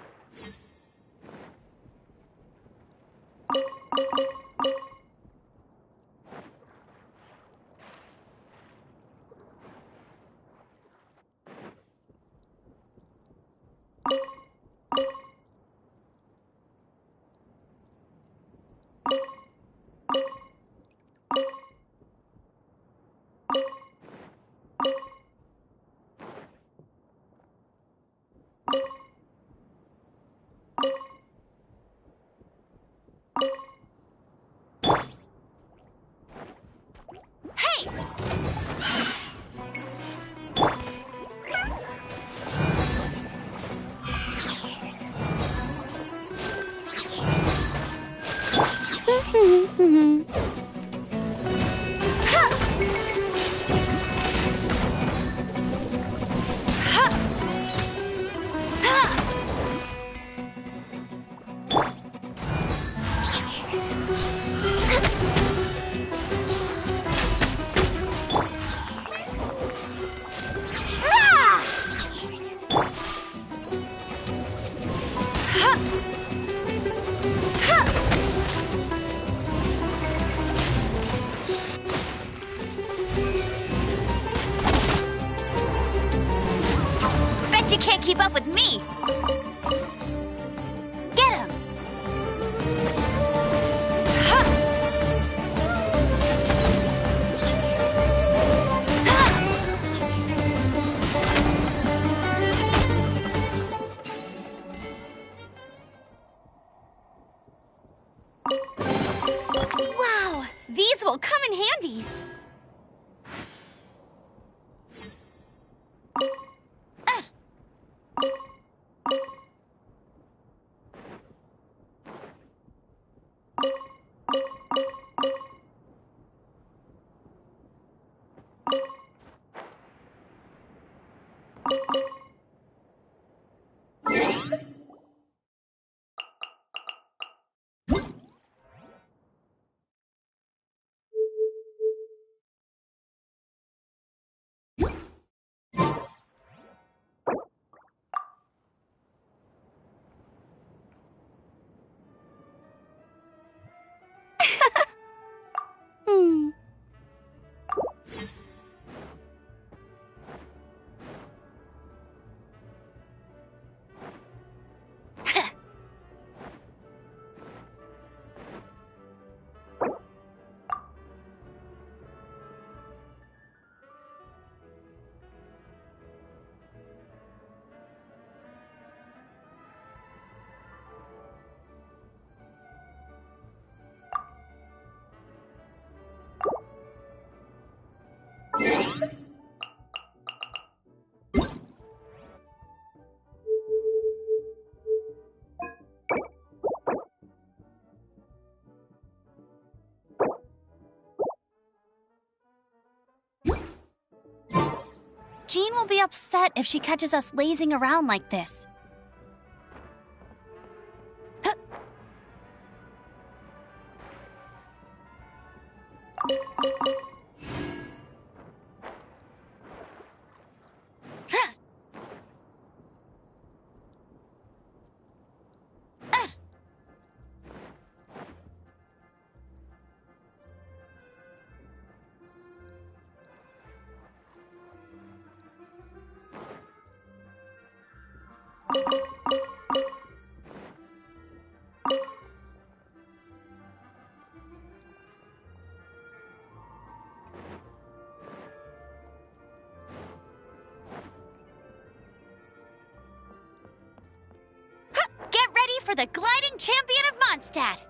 Bet you can't keep up with me! Get him! Wow! These will come in handy! Jean will be upset if she catches us lazing around like this. Get ready for the gliding champion of Mondstadt!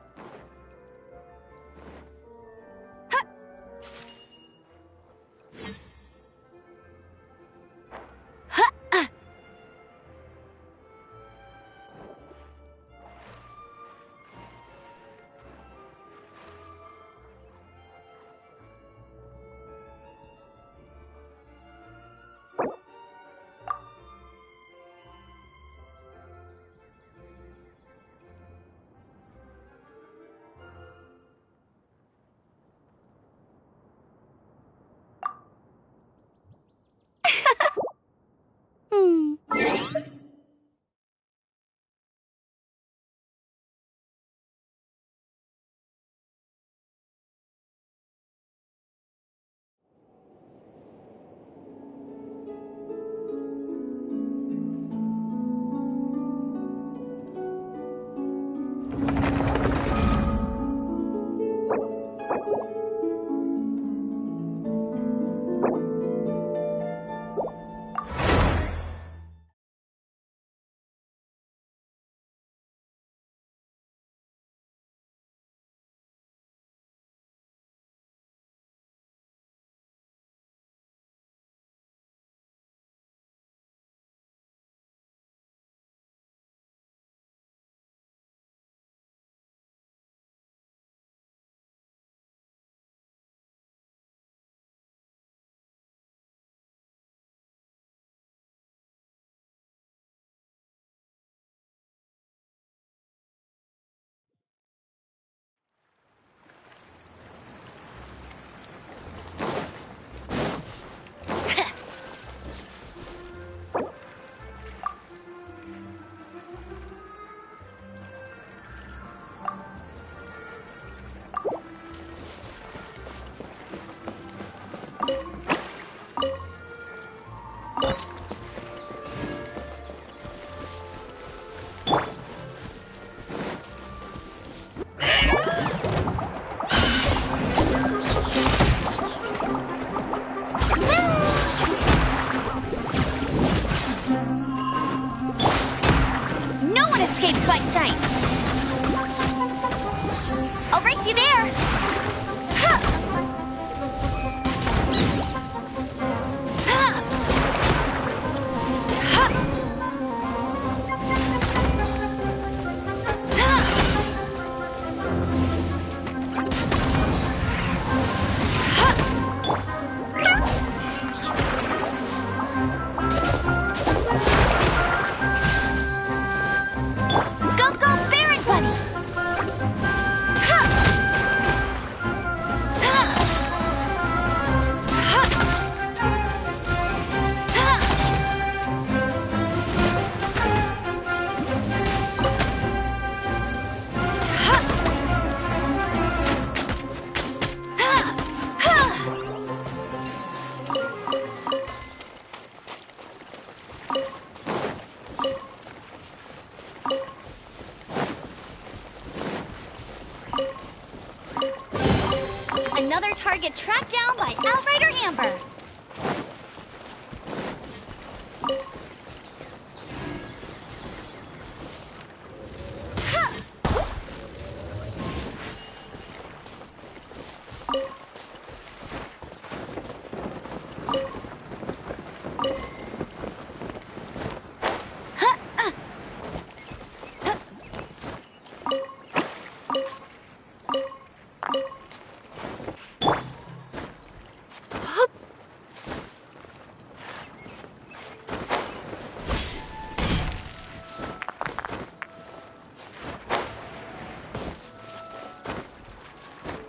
another target tracked down by Outrider Amber.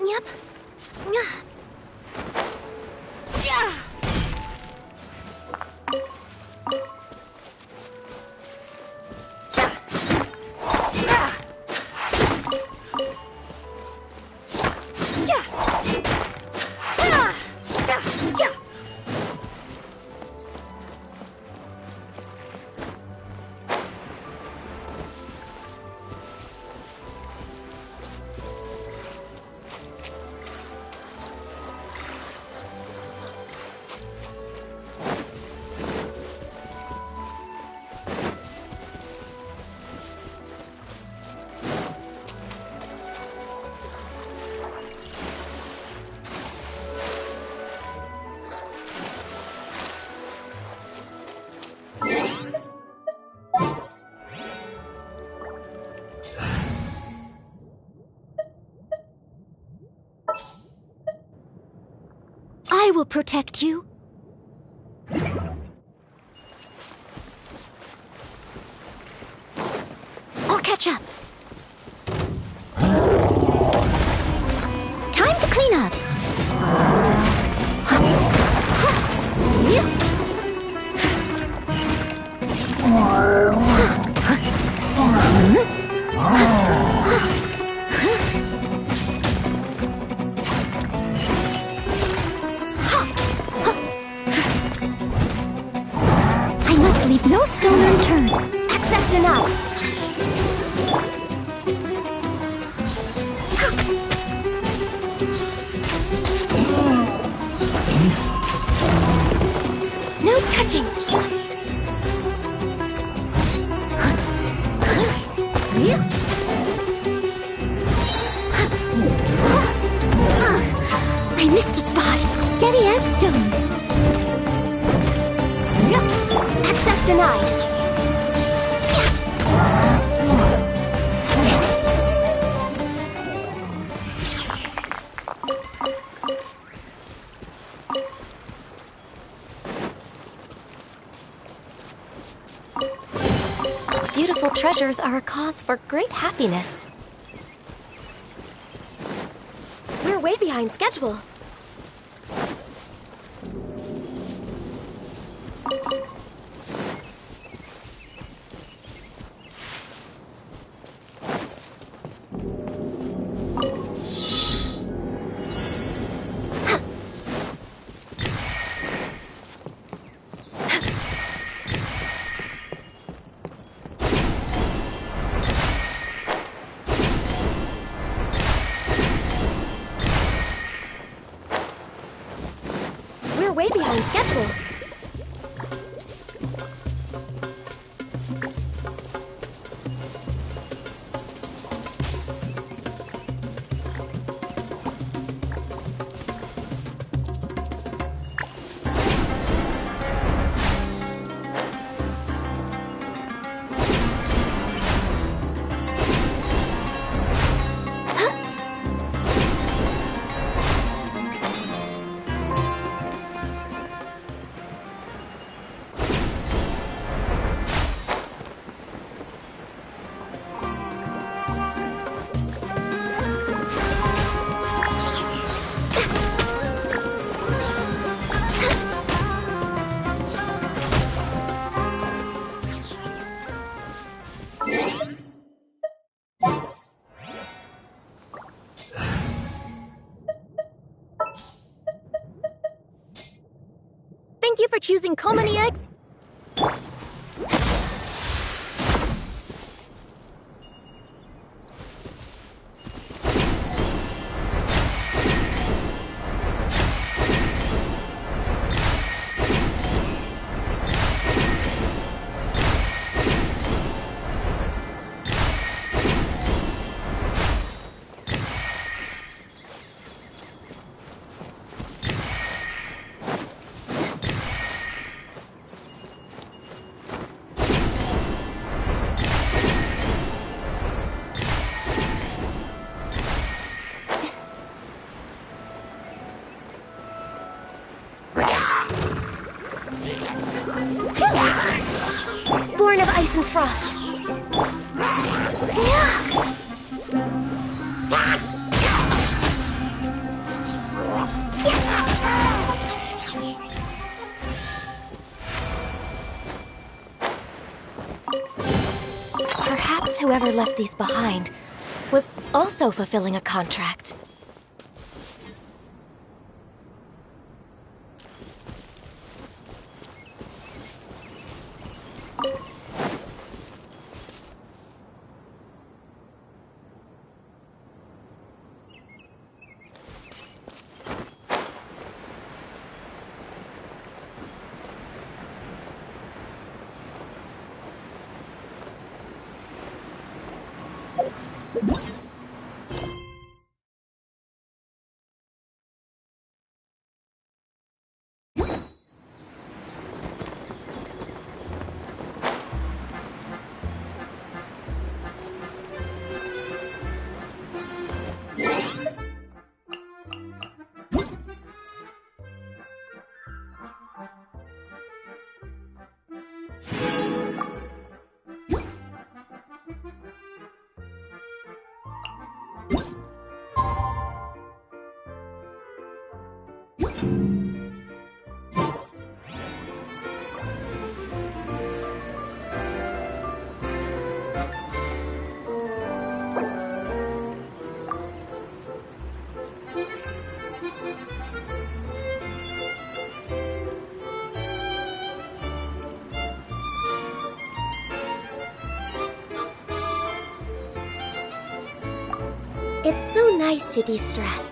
Yep. I will protect you. I'll catch up. Time to clean up. I must leave no stone unturned. Access denied. No touching. I missed a spot. Steady as stone. Access denied. Beautiful treasures are a cause for great happiness. We're way behind schedule. We're way behind schedule. Thank you for choosing Komani eggs. Frozen Frost. Perhaps whoever left these behind was also fulfilling a contract. It's so nice to de-stress.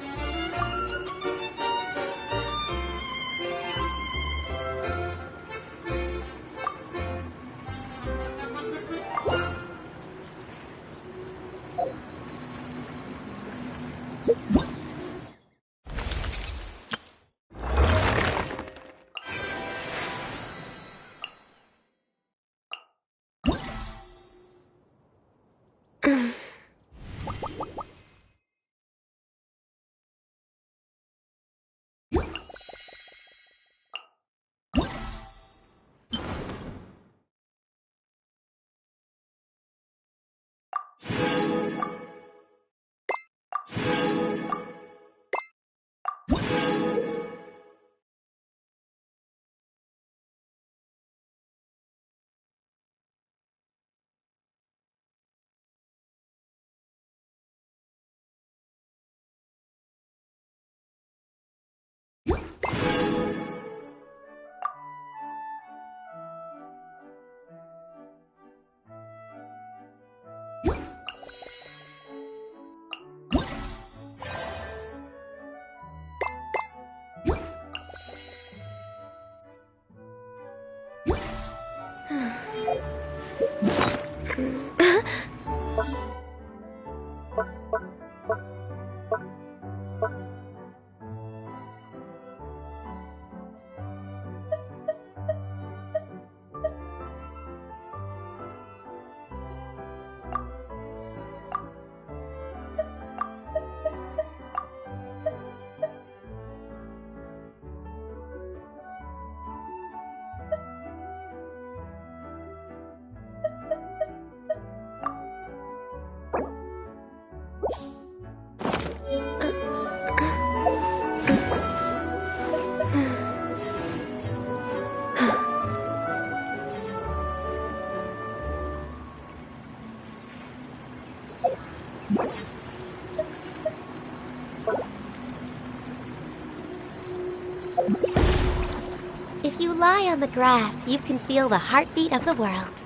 If you lie on the grass, you can feel the heartbeat of the world.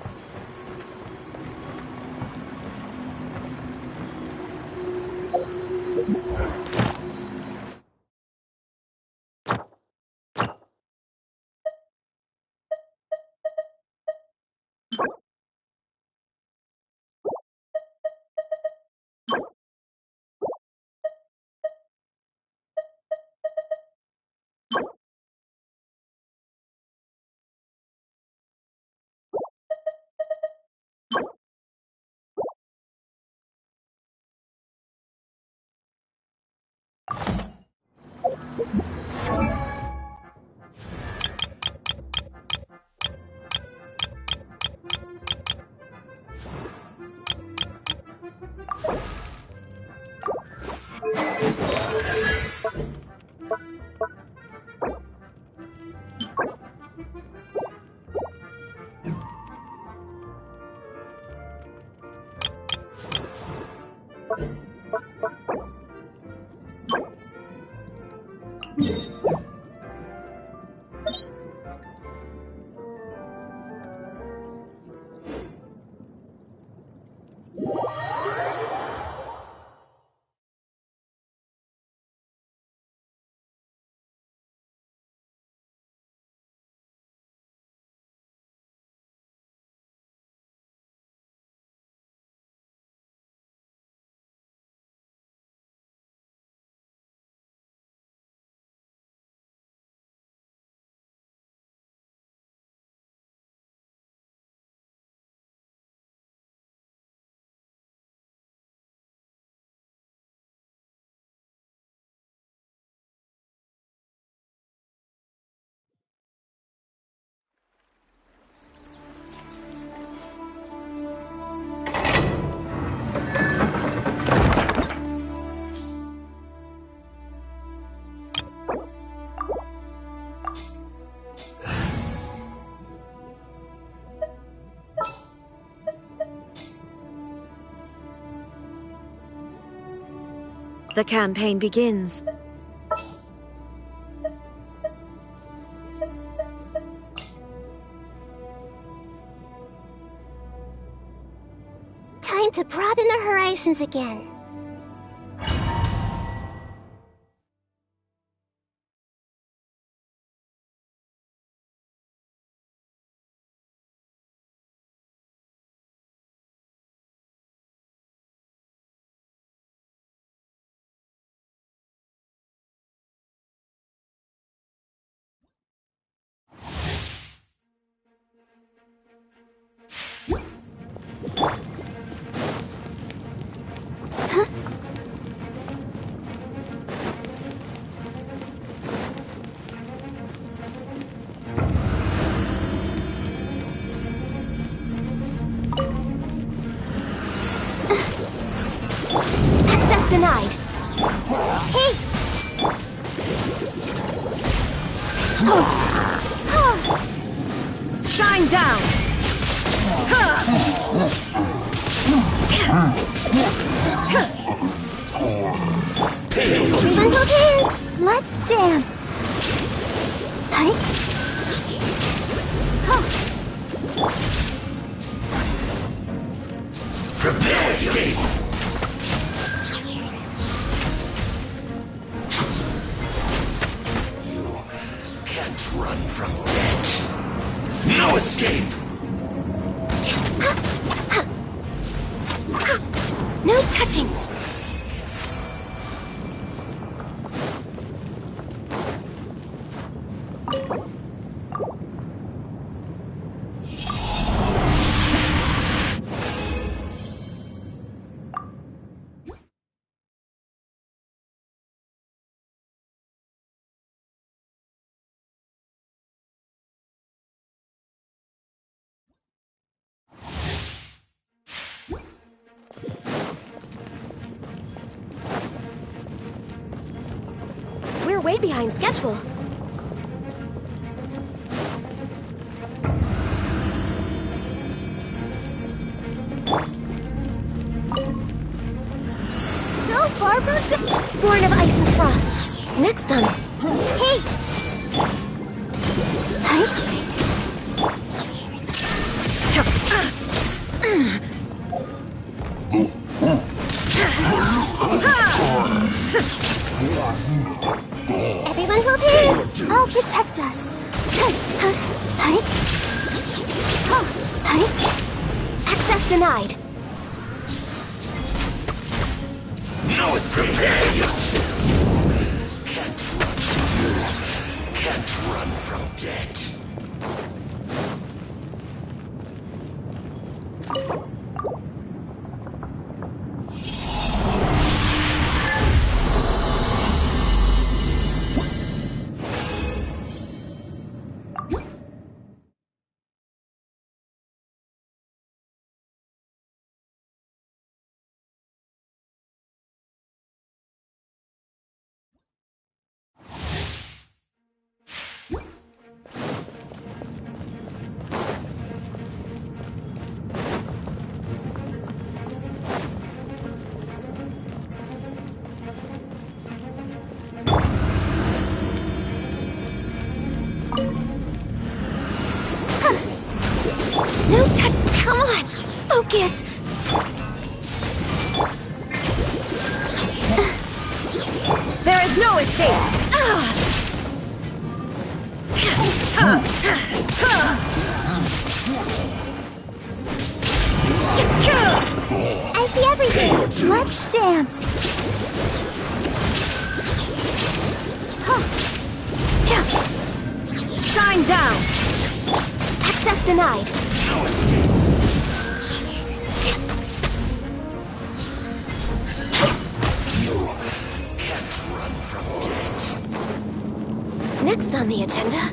The campaign begins. Time to broaden the horizons again. Access denied. Hey! Shine down! Let's dance. Hi. Prepare escape! You can't run from death. No escape! No touching. We're way behind schedule. Go, Barbara! Born of ice and frost. Next on. Hey! Hi. Everyone hold hands! I'll protect us. Hi. Hi. Access denied. No escape! Prepare yourself! Can't run from death. No escape! I see everything! Let's dance! Shine down! Access denied. Can't run from death. Next on the agenda.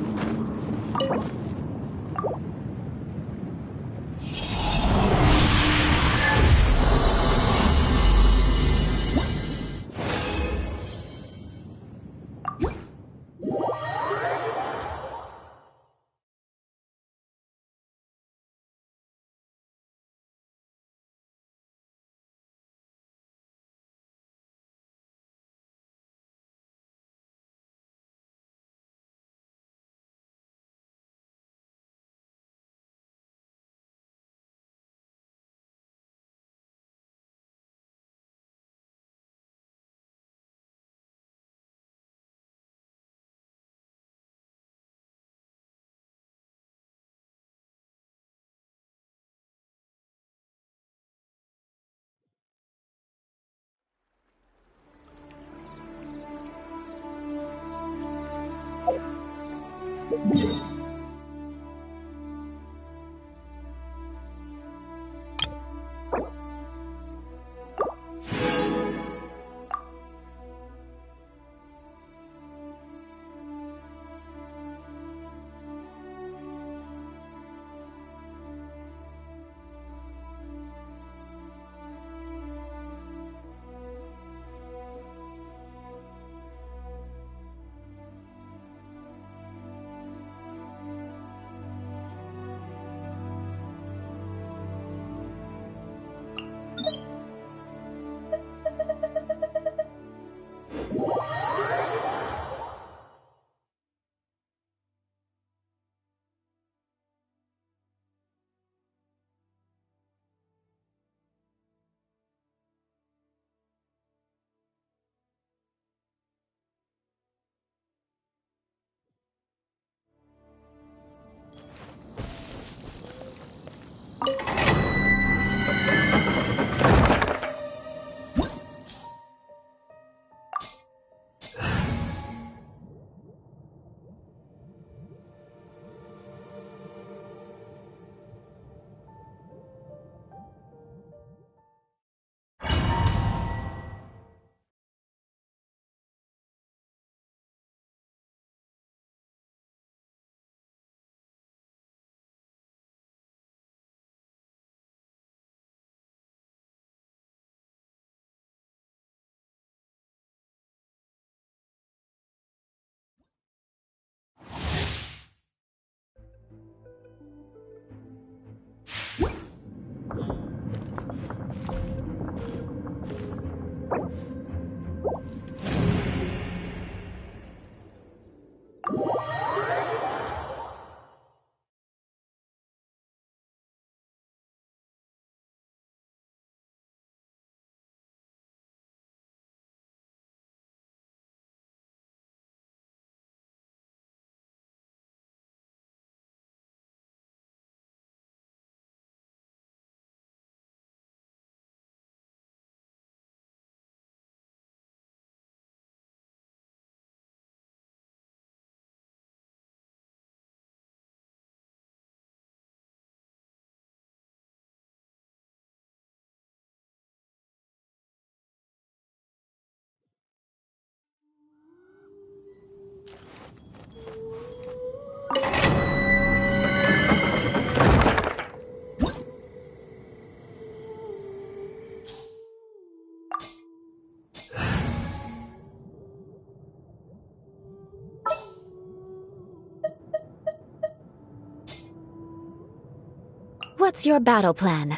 What's your battle plan?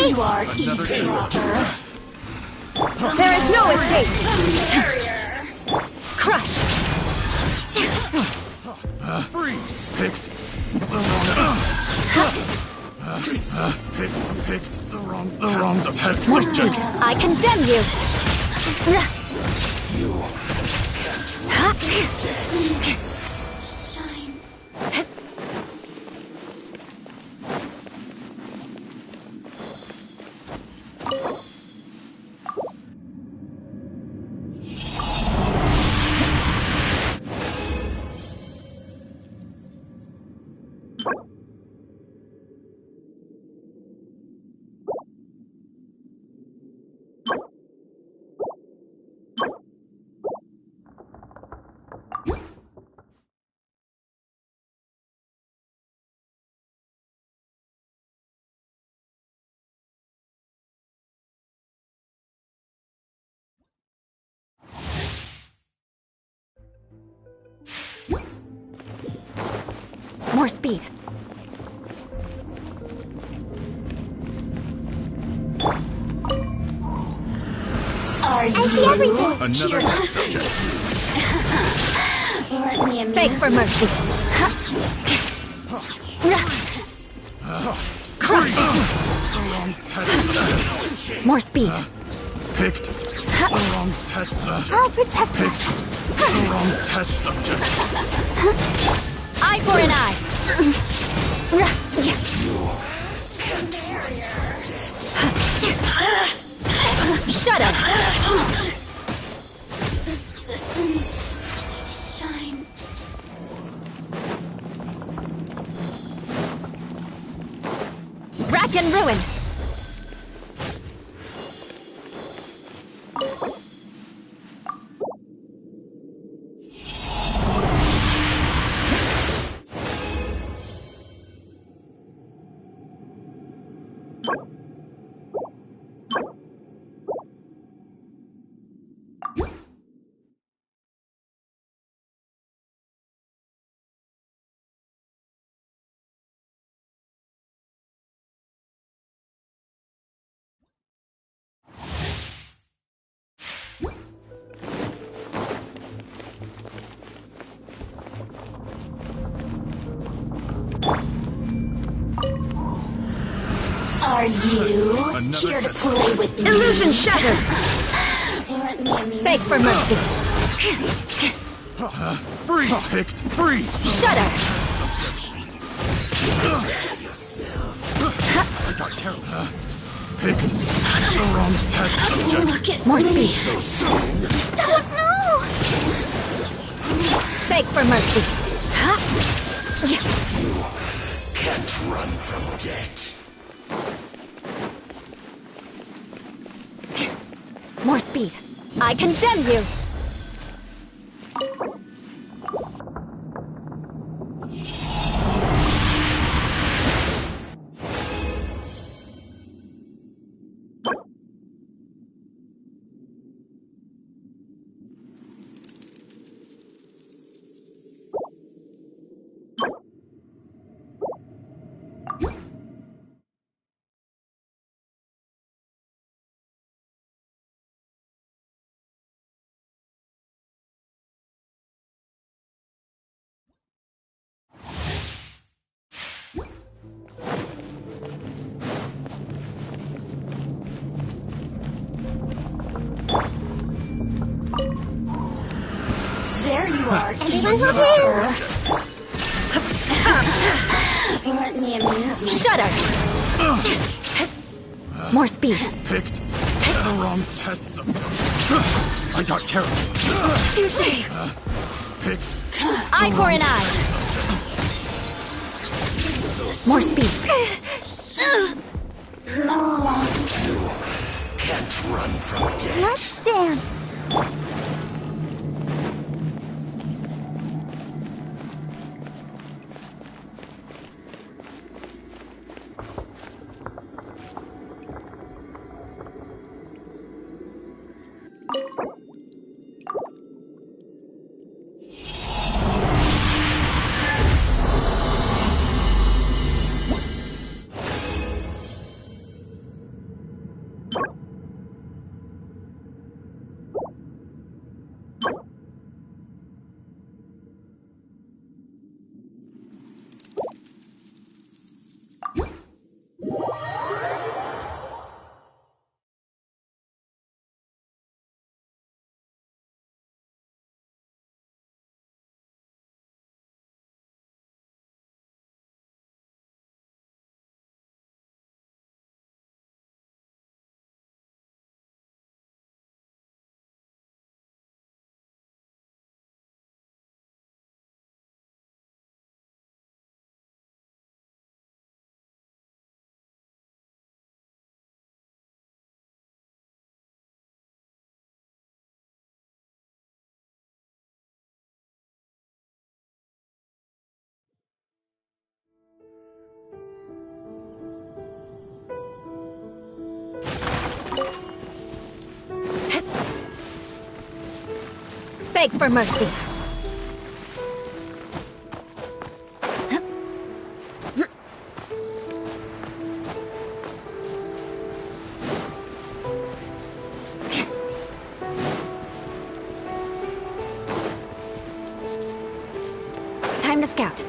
you are, eavesdropper. There is no escape! Crush! Freeze! Picked the wrong test. More speed. I condemn you! More speed. Are you? I see everything. Another test subject. Let me amuse Beg for mercy. Crush! The wrong test subject. More speed. Picked the wrong test subject. I'll protect Picked us. the wrong test subject. Eye for an eye. Shut up. the citizens shine. Rack and ruin. Are you Another here to test. play with me? Illusion shattered! Let me amuse Beg for mercy. Free! Picked! Free! Shudder. I got careless. Picked the wrong test subject. Look at More me. speed. Oh Beg for mercy. Can't run from death. More speed. I condemn you. There you are, Everyone will eavesdropper. Let me amuse me. Shudder. More speed. Picked the wrong test subject. I got careless. Touche. Picked Eye for an eye. More speed. can't run from death. Let's dance. beg for mercy. Time to scout.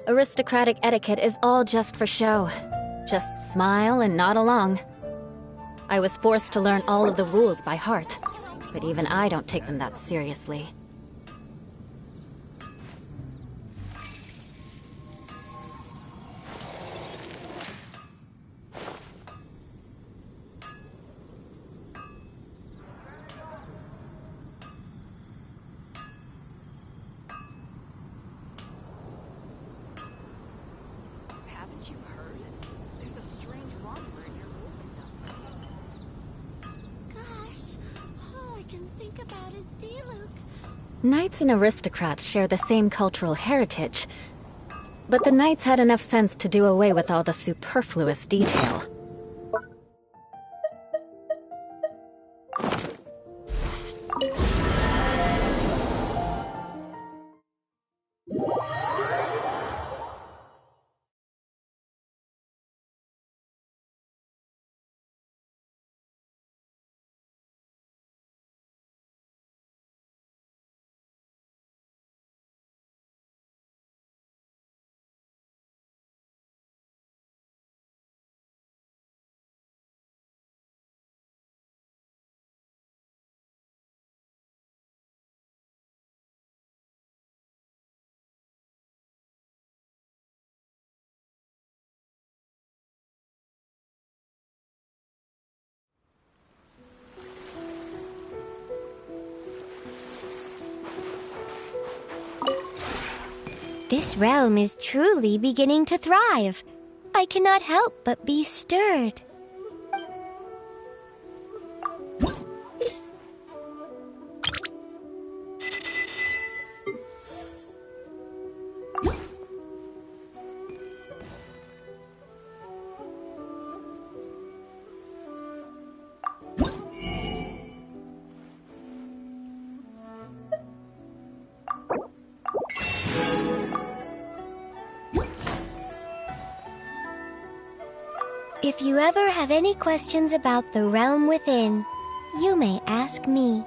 Aristocratic etiquette is all just for show. Just smile and nod along. I was forced to learn all of the rules by heart, but even I don't take them that seriously. Haven't you heard? There's a strange wanderer in your room. Gosh, all I can think about is Diluc. Knights and aristocrats share the same cultural heritage, but the knights had enough sense to do away with all the superfluous detail. This realm is truly beginning to thrive. I cannot help but be stirred. If you ever have any questions about the realm within, you may ask me.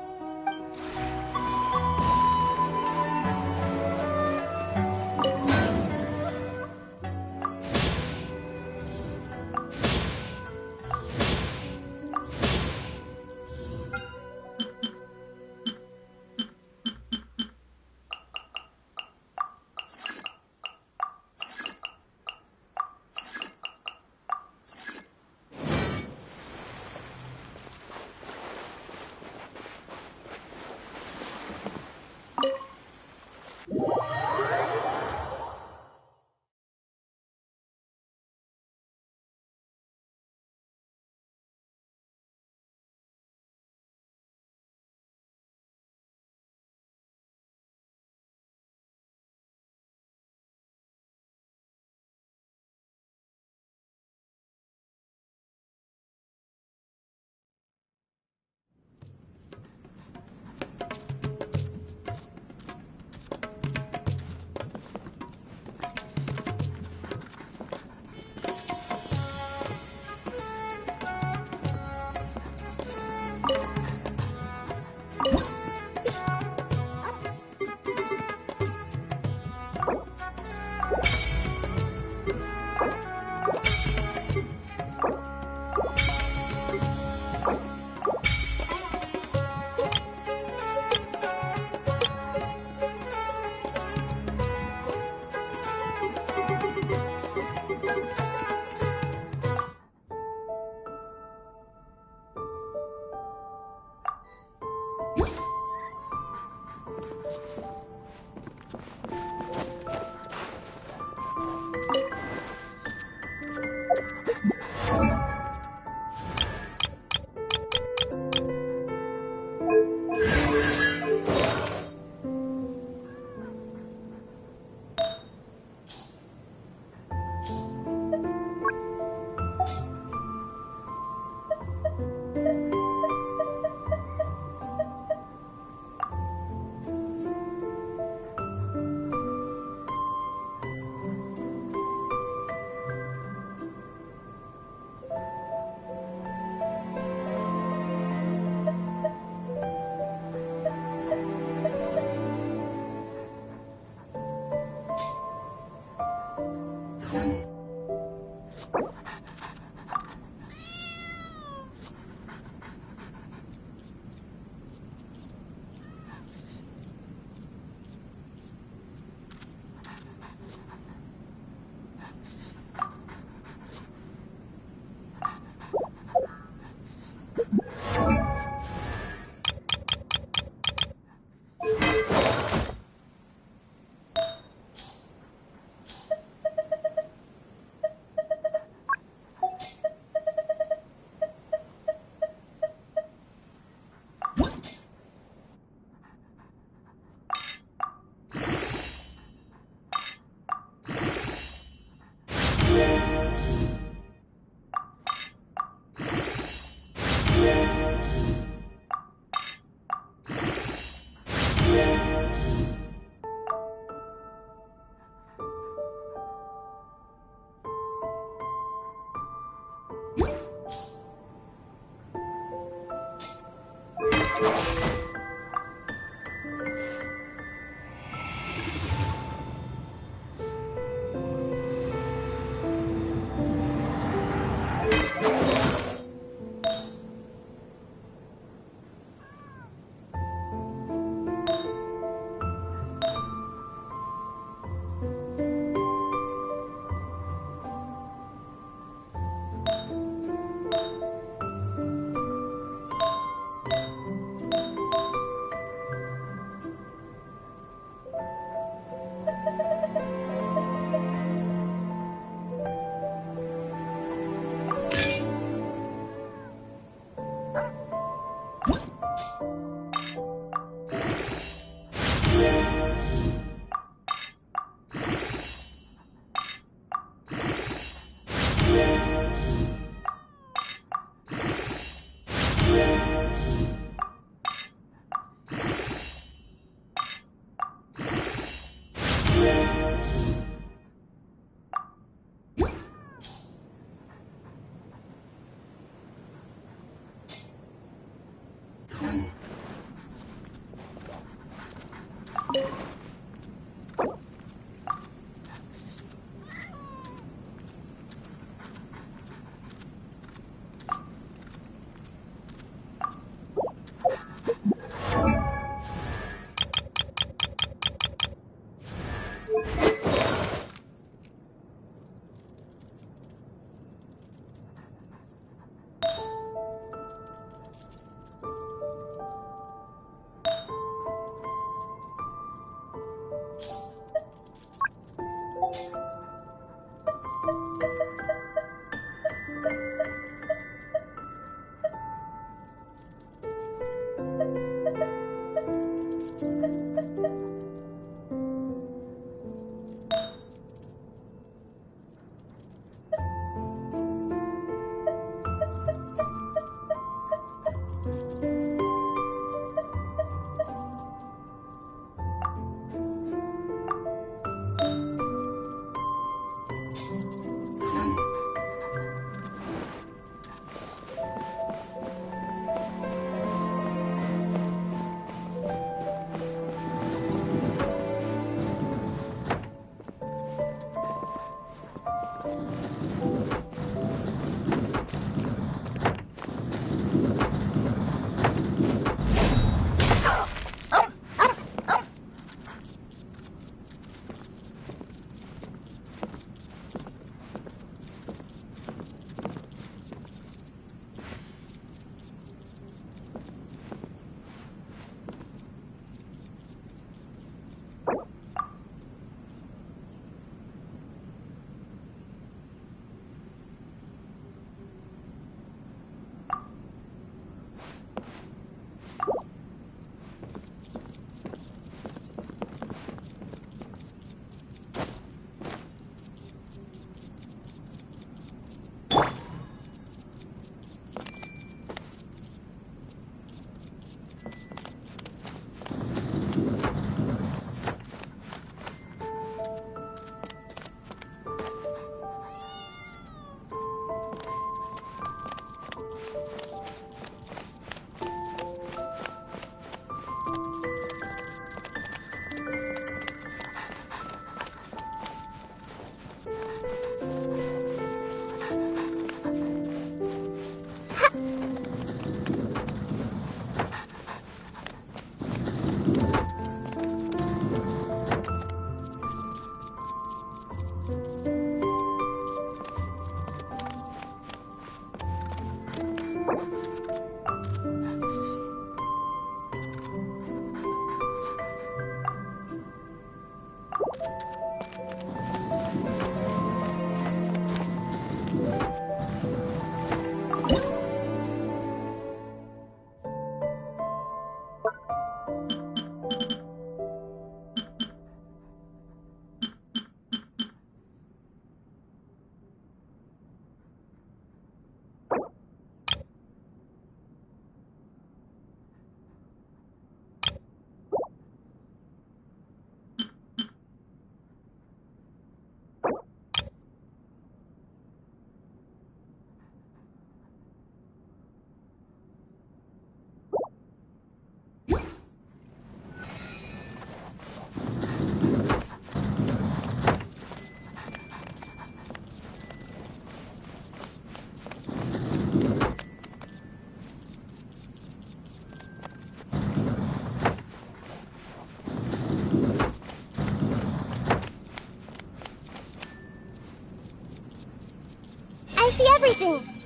I see everything!